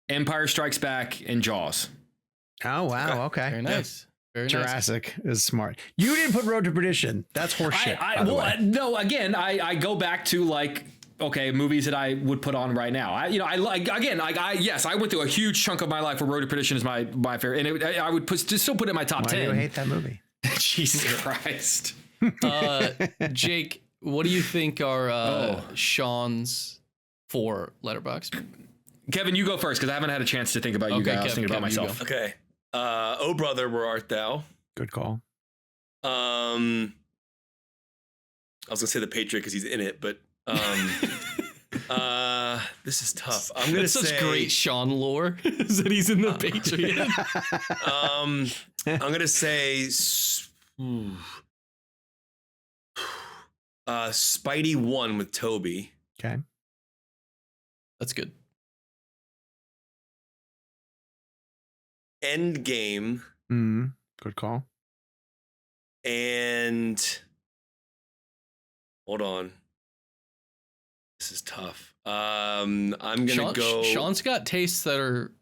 Empire Strikes Back, and Jaws. Oh wow, okay. Very nice. Very Jurassic is smart. You didn't put Road to Perdition. That's horseshit. No. Again, I go back to like. Okay, movies that I would put on right now. I went through a huge chunk of my life where Road to Perdition is my favorite, and I would still put it in my top 10. Why do you hate that movie? Jesus Christ. Jake, what do you think are Sean's 4 letterboxd? Kevin, you go first because I haven't had a chance to think about you guys. I was thinking about myself. Okay. Oh brother, where art thou? Good call. I was gonna say The Patriot because he's in it, but. This is tough. I'm gonna say such great Sean lore is that he's in The Patriot. I'm gonna say Spidey 1 with Toby. Okay, that's good. Endgame. Good call. And hold on. This is tough. I'm gonna go. Sean's got tastes that are.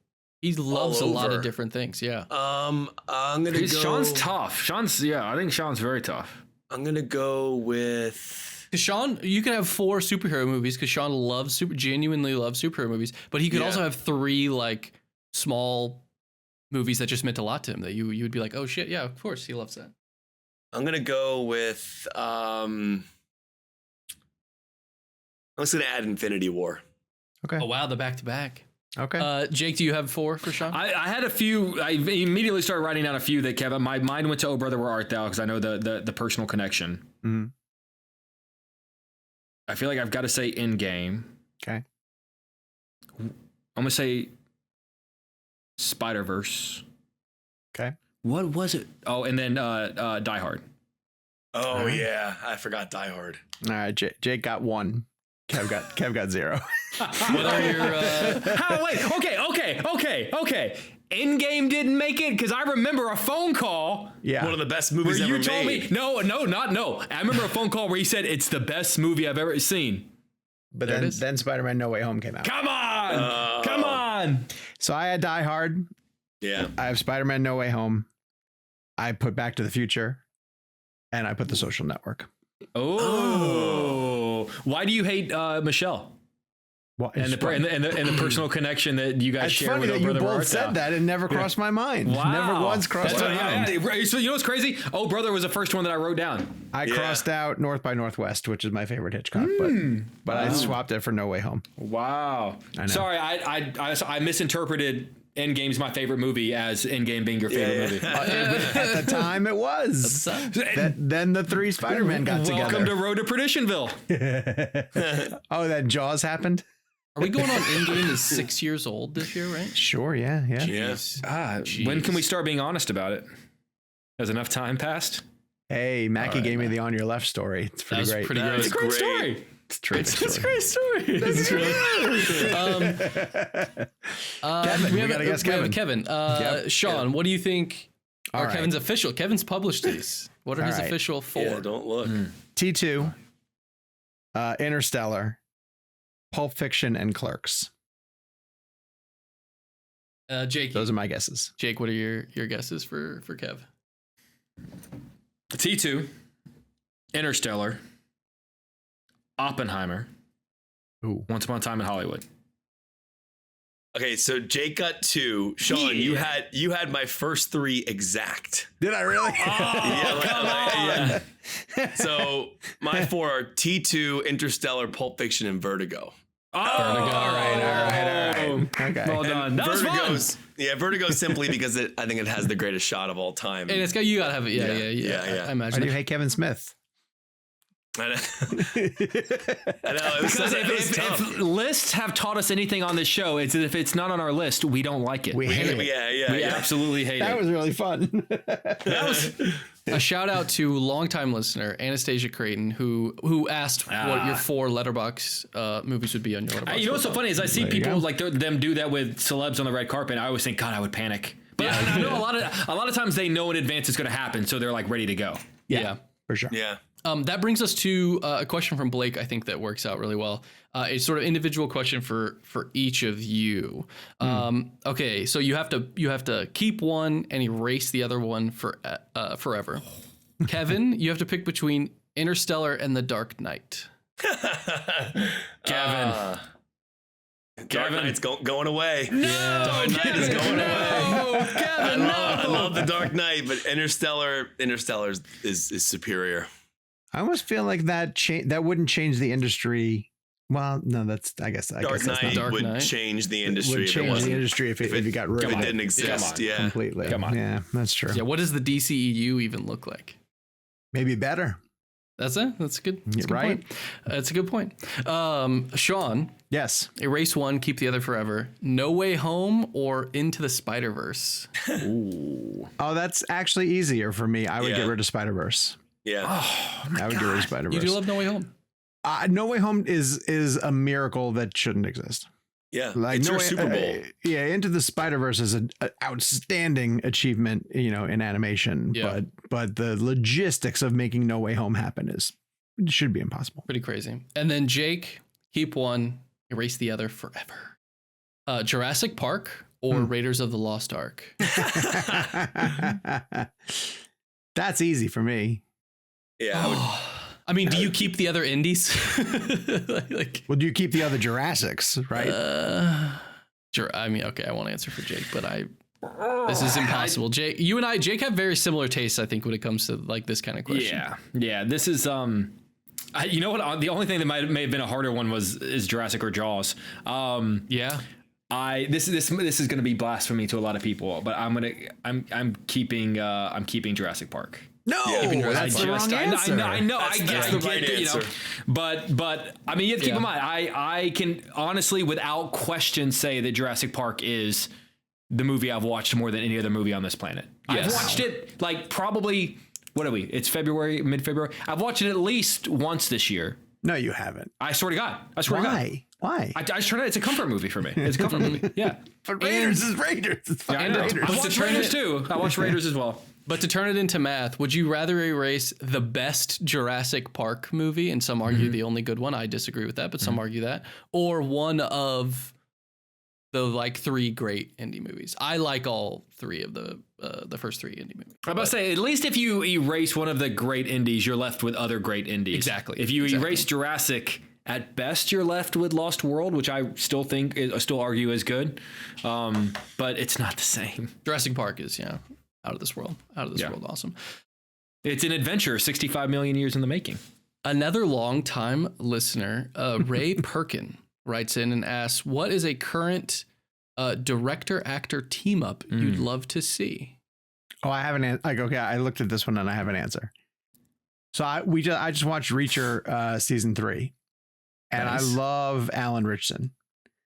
He loves a lot of different things. Yeah. I'm gonna go. Sean's tough. I think Sean's very tough. I'm gonna go with. Sean, you can have 4 superhero movies because Sean genuinely loves superhero movies, but he could also have 3 like small movies that just meant a lot to him that you would be like, oh shit, yeah, of course he loves that. I'm gonna go with I'm just gonna add Infinity War. Okay. Oh wow, the back to back. Okay. Jake, do you have 4 for Sean? I had a few. I immediately started writing down a few that Kevin. My mind went to "Oh Brother, Where Art Thou?" because I know the personal connection. Mm-hmm. I feel like I've got to say Endgame. Okay. I'm gonna say Spider-Verse. Okay. What was it? Oh, and then Die Hard. Oh yeah, I forgot Die Hard. All right. Jake got 1. Kev got 0. What are your? How? Wait. Okay. Endgame didn't make it because I remember a phone call. Yeah. One of the best Where movies ever you told made. me no. I remember a phone call where you said it's the best movie I've ever seen. But There it is. then Spider-Man No Way Home came out. Come on. So I had Die Hard. Yeah. I have Spider-Man No Way Home. I put Back to the Future. And I put The Social Network. Oh. Why do you hate Michelle? Well, And the personal connection that you guys it's share funny with that Oh you Brother, Where both Art Thou? said that. It never crossed my mind. Wow. Never once crossed That's my mind. right. So you know what's crazy? Oh Brother was the first one that I wrote down. I crossed out North by Northwest, which is my favorite Hitchcock, but I swapped it for No Way Home. Wow. I know. Sorry, I misinterpreted Endgame's my favorite movie as Endgame being your favorite movie. At the time, it was. Then the 3 Spider-Man got Welcome to together. Road to Perditionville. Oh, that Jaws happened? Are we going on? Endgame is 6 years old this year, right? Sure, yeah. When can we start being honest about it? Has enough time passed? Hey, Mackie gave me the On Your Left story. It's pretty great. Pretty great. It's a great story. It's a terrific It's a story. great story. It's really Kevin, we gotta guess Kevin. Kevin. Sean, what do you think are right. Kevin's official? Kevin's published these. What are his right. official 4? Yeah, don't look. T2, Interstellar, Pulp Fiction, and Clerks. Jake. Those are my guesses. Jake, what are your guesses for Kev? T2, Interstellar, Oppenheimer, Ooh. Once Upon a Time in Hollywood. Okay, so Jake got 2. Sean, you had my first 3 exact. Did I really? Yeah. So my 4 are T2, Interstellar, Pulp Fiction, and Vertigo. Oh, Vertigo. All right. Okay. Well done. That was fun. Vertigo simply because I think it has the greatest shot of all time. And it's got you gotta have it. Yeah. Yeah. I Why imagine. do you hate Kevin Smith? I know. I know. It was, Because it was tough. if lists have taught us anything on this show, it's that if it's not on our list, we don't like it. We hate it. We absolutely hate That it. was really fun. A shout out to longtime listener Anastasia Creighton who asked what your 4 letterbox movies would be on your letterbox. You know what's so funny is I see There you people go. like them do that with celebs on the red carpet. I always think, God, I would panic. But I know a lot of times they know in advance it's going to happen, so they're like ready to go. Yeah. For sure. Yeah. That brings us to a question from Blake. I think that works out really well. It's sort of individual question for each of you. Okay, so you have to keep one and erase the other one for forever. Kevin, you have to pick between Interstellar and The Dark Knight. Kevin. Dark Knight's going away. No, Dark Knight Kevin, is going away. no, Kevin, I love the Dark Knight, but Interstellar is superior. I almost feel like that wouldn't change the industry. Well, no, I guess Dark that's not. Knight Dark would Knight. change the Would industry if it change the wasn't. industry if it got rid If of it it didn't exist, yeah. completely. Come on. Yeah, that's true. Yeah, what does the DCEU even look like? Maybe better. That's it. That's good. That's a good Right? point. That's a good point. Sean, Yes. erase one, keep the other forever. No Way Home or Into the Spider-Verse? Oh, that's actually easier for me. I would Yeah. get rid of Spider-Verse. Yeah. I would get rid of Spider-Verse. You do love No Way Home. No Way Home is a miracle that shouldn't exist. Yeah. Like It's No your Way, Super Bowl. yeah, Into the Spider-Verse is an outstanding achievement, in animation. Yeah. But the logistics of making No Way Home happen should be impossible. Pretty crazy. And then Jake, keep one, erase the other forever. Jurassic Park or Raiders of the Lost Ark? That's easy for me. Yeah. I would, I mean, do you keep the other indies? like, Well, do you keep the other Jurassics, right? I mean, okay, I won't answer for Jake, but This is impossible. Jake, Jake have very similar tastes, I think, when it comes to like this kind of question. Yeah. This is you know what? The only thing that may have been a harder one is Jurassic or Jaws. This is going to be blasphemy to a lot of people, but I'm keeping Jurassic Park. No, that's the wrong answer. I know. That's the right answer. But I mean, you have to keep in mind. I can honestly, without question, say that Jurassic Park is the movie I've watched more than any other movie on this planet. Yes. I've watched it like probably. What are we? It's February, mid-February. I've watched it at least once this year. No, you haven't. I swear to God. Why? I just turned it. It's a comfort movie for me. It's a comfort movie. Yeah. But Raiders is Raiders. It's fine. I know. I watched Raiders too. I watched Raiders as well. But to turn it into math, would you rather erase the best Jurassic Park movie, and some argue the only good one? I disagree with that, but some argue that, or one of the like 3 great indie movies? I like all 3 of the first 3 indie movies. I'm about to say, at least if you erase one of the great indies, you're left with other great indies. Exactly. If you erase Jurassic, at best you're left with Lost World, which I still argue is good, but it's not the same. Jurassic Park is out of this world, world awesome. It's an adventure 65 million years in the making. Another long-time listener, Ray Perkin, writes in and asks, what is a current director-actor team-up you'd love to see? Oh, I have an answer. Okay, I looked at this one and I have an answer. So I just watched Reacher season 3, and nice. I love Alan Ritchson,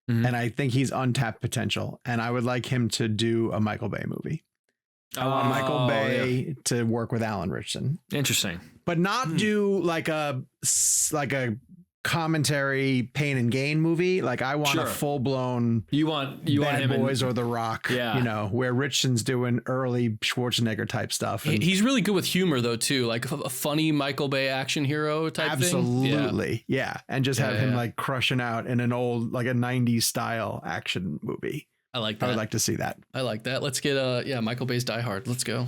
and I think he's untapped potential, and I would like him to do a Michael Bay movie. I want Michael Bay to work with Alan Ritchson. Interesting, but not do like a commentary pain and gain movie. Like I want a full blown you want Bad Boys or The Rock, where Richardson's doing early Schwarzenegger type stuff. And he's really good with humor though too, like a funny Michael Bay action hero type thing. Absolutely. Yeah. And just have him like crushing out in an old, like a 90s style action movie. I like that. I would like to see that. I like that. Let's get Michael Bay's Die Hard. Let's go.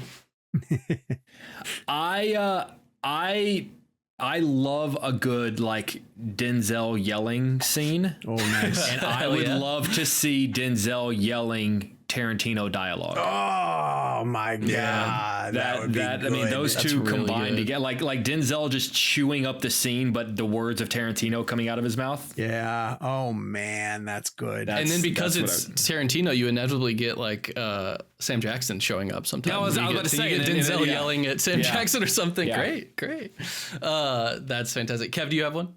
I love a good like Denzel yelling scene. Oh, nice. And I would love to see Denzel yelling Tarantino dialogue. Oh my God. That would be good. I mean, those two really combined good. together, like Denzel just chewing up the scene, but the words of Tarantino coming out of his mouth. Yeah. Oh man, that's good. And then because it's Tarantino, you inevitably get like Sam Jackson showing up sometimes. I was about to say, Denzel yelling at Sam Jackson or something. Yeah. Great. That's fantastic. Kev, do you have one?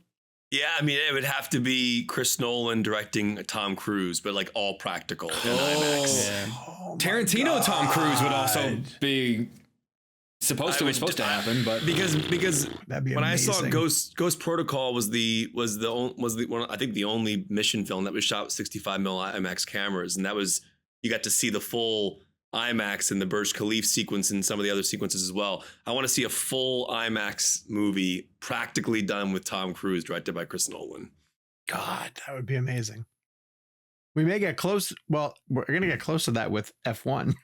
Yeah, I mean, it would have to be Chris Nolan directing Tom Cruise, but like all practical in IMAX. Yeah. Oh, Tarantino Tom Cruise would also be supposed to happen, but that'd because be when amazing. I saw Ghost Protocol was the one, I think the only mission film that was shot with 65mm IMAX cameras, and that was you got to see the full IMAX and the Burj Khalifa sequence and some of the other sequences as well. I want to see a full IMAX movie practically done with Tom Cruise, directed by Chris Nolan. God, that would be amazing. We may get close. Well, we're going to get close to that with F1.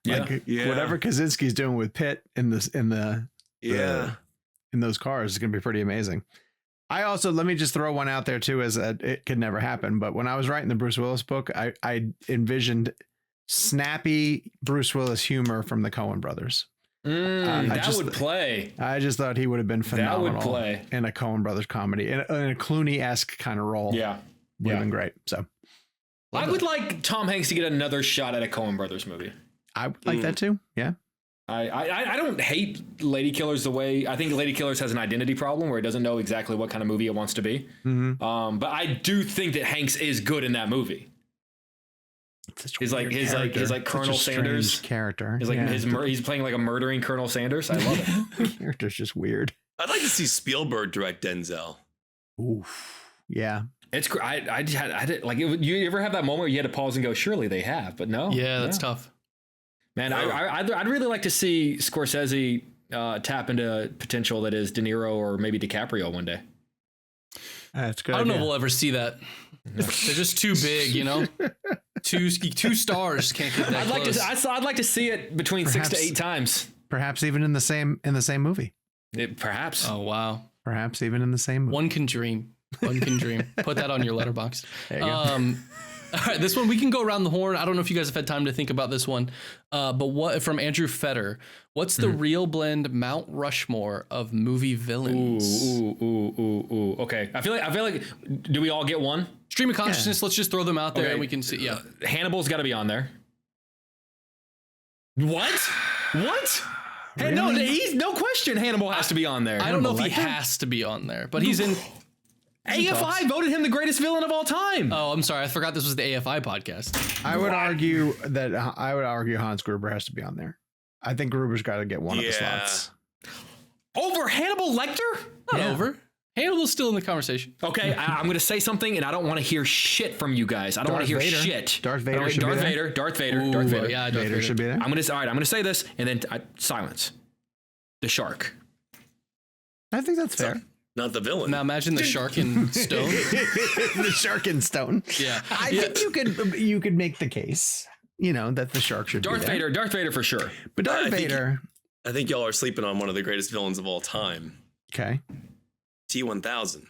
Whatever Kaczynski's doing with Pitt in those cars is going to be pretty amazing. I also, let me just throw one out there too, as it could never happen. But when I was writing the Bruce Willis book, I envisioned snappy Bruce Willis humor from the Coen brothers. That would play. I just thought he would have been phenomenal. That would play in a Coen brothers comedy, in a Clooney-esque kind of role. Yeah. Would have been great. So I would like Tom Hanks to get another shot at a Coen brothers movie. I would like that too. Yeah. I don't hate Lady Killers the way I think Lady Killers has an identity problem where it doesn't know exactly what kind of movie it wants to be. But I do think that Hanks is good in that movie. His Colonel Sanders character. He's playing like a murdering Colonel Sanders. I love it. The character's just weird. I'd like to see Spielberg direct Denzel. Oof. Yeah. It's I did like you ever have that moment where you had to pause and go, surely they have, but no. Yeah, that's tough. Man, I'd really like to see Scorsese tap into potential that is De Niro or maybe DiCaprio one day. That's good. I don't know if we'll ever see that. They're just too big, you know. Two stars can't get that close. I'd like to see it between 6 to 8 times. Perhaps even in the same movie. Perhaps. Oh wow. Perhaps even in the same movie. One can dream. Put that on your letterbox. There you go. All right, this one we can go around the horn. I don't know if you guys have had time to think about this one, but what from Andrew Fetter? What's the ReelBlend Mount Rushmore of movie villains? Ooh. Okay, I feel like. Do we all get one? Stream of consciousness. Let's just throw them out there Okay. and we can see. Yeah, Hannibal's got to be on there. What? Hey, no, he's no question. Hannibal has to be on there. I don't know if he has to be on there, but he's in. AFI voted him the greatest villain of all time. Oh, I'm sorry. I forgot this was the AFI podcast. I would argue Hans Gruber has to be on there. I think Gruber's got to get one of the slots. Over Hannibal Lecter? Not over. Hannibal's still in the conversation. Okay, I'm going to say something, and I don't want to hear shit from you guys. I don't want to hear shit. Darth Vader should be there. Darth Vader. Yeah, Darth Vader should be there. I'm going to say this, and then silence. The shark. I think that's fair. Not the villain. Now imagine the shark in stone. The shark in stone. Yeah, I think you could make the case, that the shark should be there. Darth Vader for sure. But Darth Vader. I think y'all are sleeping on one of the greatest villains of all time. Okay. T-1000.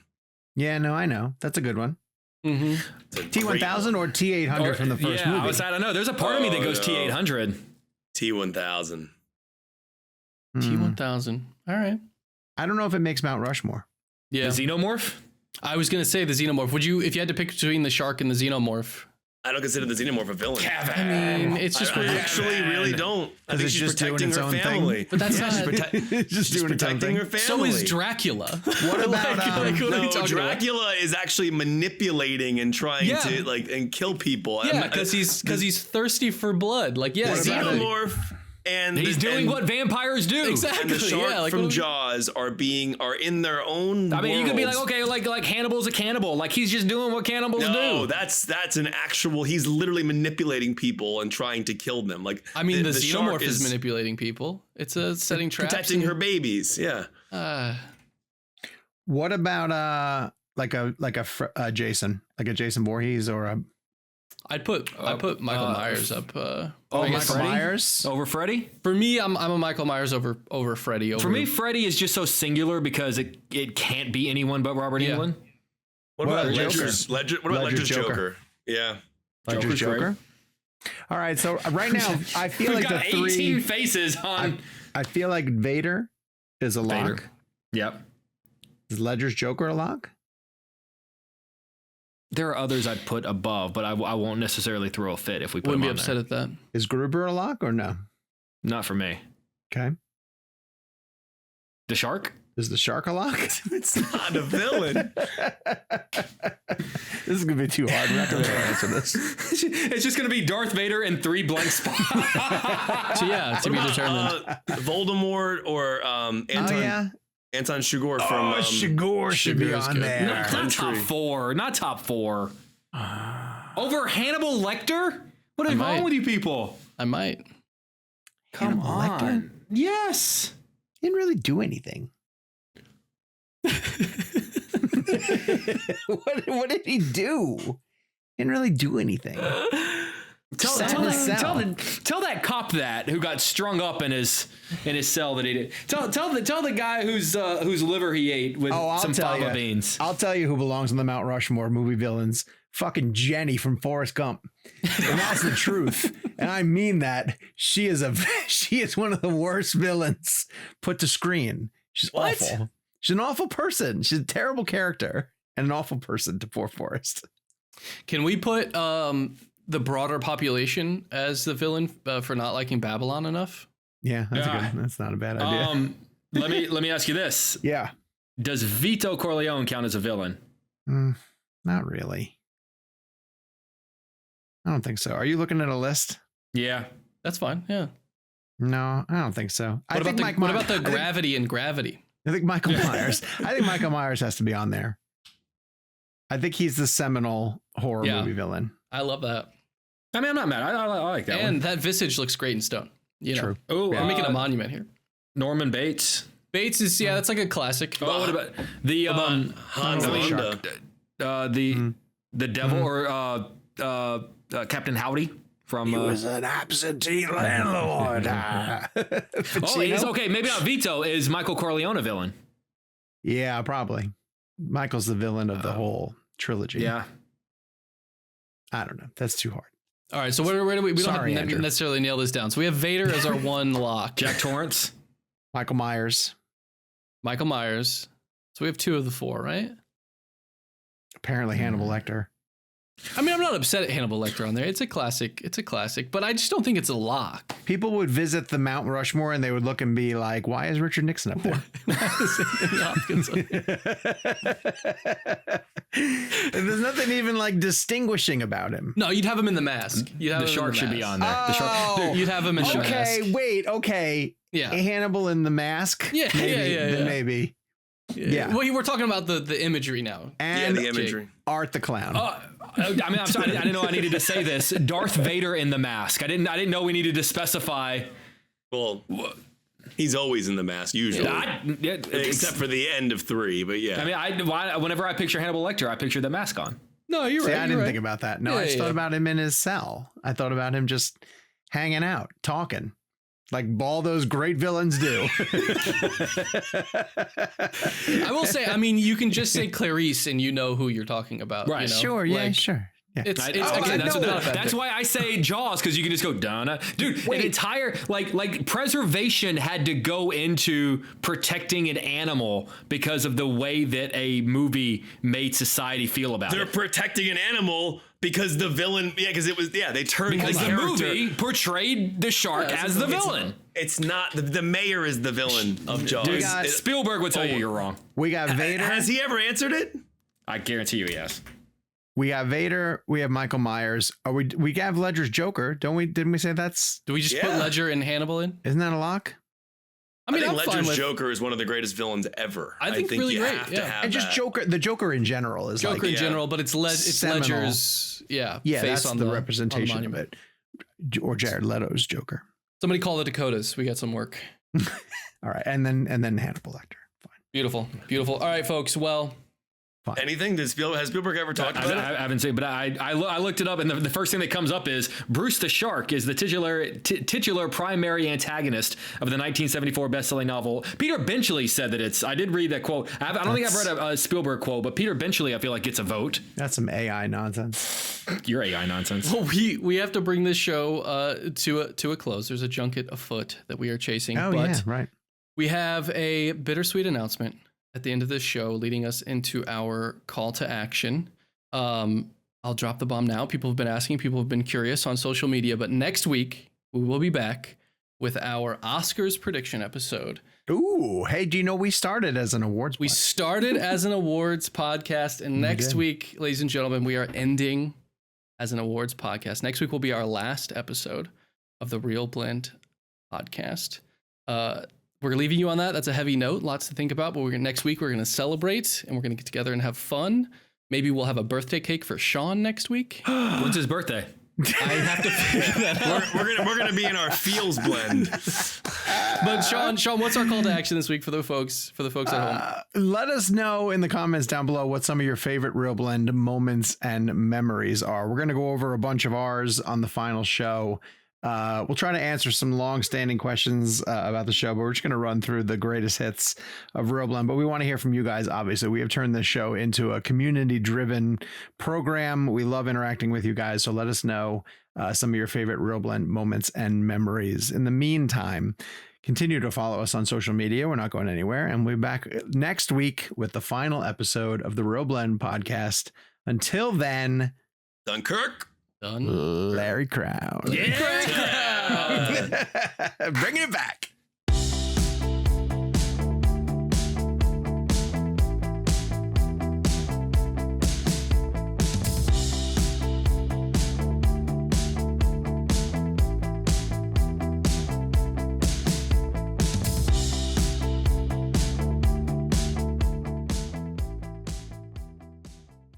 Yeah, no, I know. That's a good one. Mm-hmm. T-1000 or T-800 from the first movie? I don't know. There's a part of me that goes T-800. T-1000. T-1000. All right. I don't know if it makes Mount Rushmore. Yeah. The Xenomorph? I was going to say the Xenomorph. Would you, if you had to pick between the shark and the Xenomorph? I don't consider the Xenomorph a villain. I mean, it's just I actually really don't. I think it's she's just doing protecting its her own thing. family. But that's not. Just She's doing its own protecting her thing. family. So is Dracula. What about what are you No, talking about? Dracula is actually manipulating and trying to and kill people. Yeah, because he's thirsty for blood. Like, yeah, Xenomorph and he's doing what vampires do. Exactly. And the shark from what Jaws are in their own. I mean, you could be like, worlds. okay, like Hannibal's a cannibal. Like he's just doing what cannibals do. No, that's an actual. He's literally manipulating people and trying to kill them. Like, I mean, the shark Xenomorph is manipulating people. It's a setting traps. protecting her babies. Yeah. What about like a Jason, like a Jason Voorhees or a I'd put Michael Myers up. Michael Myers over Freddy? For me, I'm a Michael Myers over Freddy. For me, Freddy is just so singular because it can't be anyone but Robert Englund. What about Ledger's Ledger's Joker? Yeah. Ledger's Joker? All right, so right now I feel like the 18 faces on. I feel like Vader is a lock. Vader. Yep. Is Ledger's Joker a lock? There are others I'd put above, but I won't necessarily throw a fit if we put Wouldn't them be on upset there. at that. Is Gruber a lock or no? Not for me. Okay. The shark? Is the shark a lock? It's not a villain. This is gonna be too hard. We're not gonna be able to answer this. It's just going to be Darth Vader and 3 blank spots. So yeah, to be determined. Voldemort or Anton Chigurh from Chigurh should be on good. there. Not top four. Over Hannibal Lecter? What is wrong with you people? I might. Come Hannibal on. Lecter? Yes. He didn't really do anything. What did he do? He didn't really do anything. Tell that cop that who got strung up in his cell that he did. Tell the guy whose liver he ate with some fava beans. I'll tell you who belongs on the Mount Rushmore movie villains. Fucking Jenny from Forrest Gump. And that's the truth. And I mean that. She is one of the worst villains put to screen. She's awful. She's an awful person. She's a terrible character and an awful person to poor Forrest. Can we put the broader population as the villain for not liking Babylon enough? Yeah, that's not a bad idea. Let me ask you this. Yeah. Does Vito Corleone count as a villain? Not really. I don't think so. Are you looking at a list? Yeah. That's fine. Yeah. No, I don't think so. What about the gravity and gravity? I think Michael Myers. I think Michael Myers has to be on there. I think he's the seminal horror movie villain. I love that. I mean, I'm not mad. I like that. And that visage looks great in stone. True. Oh, I'm making a monument here. Norman Bates. Bates is that's like a classic. Oh, what about the Hans Landa? The devil or Captain Howdy from. He was an absentee landlord. It's okay. Maybe not Vito. Is Michael Corleone a villain? Yeah, probably. Michael's the villain of the whole trilogy. Yeah. I don't know. That's too hard. All right, so where do we don't Sorry, have to Andrew. necessarily nail this down. So we have Vader as our one lock. Jack Torrance. Michael Myers. Michael Myers. So we have 2 of the 4, right? Apparently Hannibal Lecter. I mean, I'm not upset at Hannibal Lecter on there. It's a classic. It's a classic, but I just don't think it's a lock. People would visit the Mount Rushmore and they would look and be like, why is Richard Nixon up there? There's nothing even like distinguishing about him. No, you'd have him in the mask. The shark should be on there. The shark. You'd have him in the mask. Okay. Yeah. Hannibal in the mask. Yeah, Maybe, maybe. Yeah. Well, we're talking about the imagery now. And the imagery. Art the Clown. I mean, I'm sorry. I didn't know I needed to say this. Darth Vader in the mask. I didn't know we needed to specify. Well, he's always in the mask usually, except for the end of 3. But yeah, I mean, whenever I picture Hannibal Lecter, I picture the mask on. No, you're See, right. I didn't think about that. No, Yeah, I just thought yeah. about him in his cell. I thought about him just hanging out, talking. Like all those great villains do. I will say, I mean, you can just say Clarice and you know who you're talking about. Right. You know? Sure. Yeah, Like, sure. Yeah. It's Again, that's why I say Jaws, because you can just go Donna, dude. An entire like preservation had to go into protecting an animal because of the way that a movie made society feel about they're it. protecting an animal because the villain. Yeah, because it was. Yeah, they turned Because the the character. movie portrayed the shark as the villain. It's not the mayor is the villain of Jaws. Dude, got- Spielberg would tell you you're wrong. We got Vader. Has he ever answered it? I guarantee you, yes. We got Vader. We have Michael Myers. We have Ledger's Joker, don't we? Didn't we say that's? Do we just put Ledger and Hannibal in? Isn't that a lock? I mean, I think I'm fine Ledger's with Joker is one of the greatest villains ever. I think really you great, have to yeah. have And just that. Joker. The Joker in general is Joker like in general, but it's seminal. Ledger's yeah, face that's on the on representation of monument. it. Or Jared Leto's Joker. Somebody call the Dakotas. We got some work. All right, and then Hannibal Lecter. Fine. Beautiful. All right, folks. Well, Anything? Has Spielberg ever talked about it? I haven't seen, but I looked it up, and the first thing that comes up is Bruce the Shark is the titular primary antagonist of the 1974 best-selling novel. Peter Benchley said that it's. I did read that quote. I don't think I've read a Spielberg quote, but Peter Benchley, I feel like gets a vote. That's some AI nonsense. Your AI nonsense. well, we have to bring this show to a close. There's a junket afoot that we are chasing. Oh but yeah, right. We have a bittersweet announcement at the end of this show, leading us into our call to action. I'll drop the bomb now. People have been asking, people have been curious on social media, but next week we will be back with our Oscars prediction episode. Ooh, hey, do you know we started as an awards? We started as an awards podcast, and next week, ladies and gentlemen, we are ending as an awards podcast. Next week will be our last episode of the ReelBlend podcast. We're leaving you on that. That's a heavy note, lots to think about. But next week we're going to celebrate and we're going to get together and have fun. Maybe we'll have a birthday cake for Sean next week. When's his birthday? I have to figure that out. We're gonna be in our feels blend. But Sean, what's our call to action this week for the folks at home? Let us know in the comments down below what some of your favorite ReelBlend moments and memories are. We're going to go over a bunch of ours on the final show. We'll try to answer some long-standing questions about the show, but we're just going to run through the greatest hits of ReelBlend. But we want to hear from you guys, obviously. We have turned this show into a community-driven program. We love interacting with you guys, so let us know some of your favorite ReelBlend moments and memories. In the meantime, continue to follow us on social media. We're not going anywhere, and we'll be back next week with the final episode of the ReelBlend podcast. Until then, Dunkirk. Done. Larry Crown. Yeah. Bringing it back.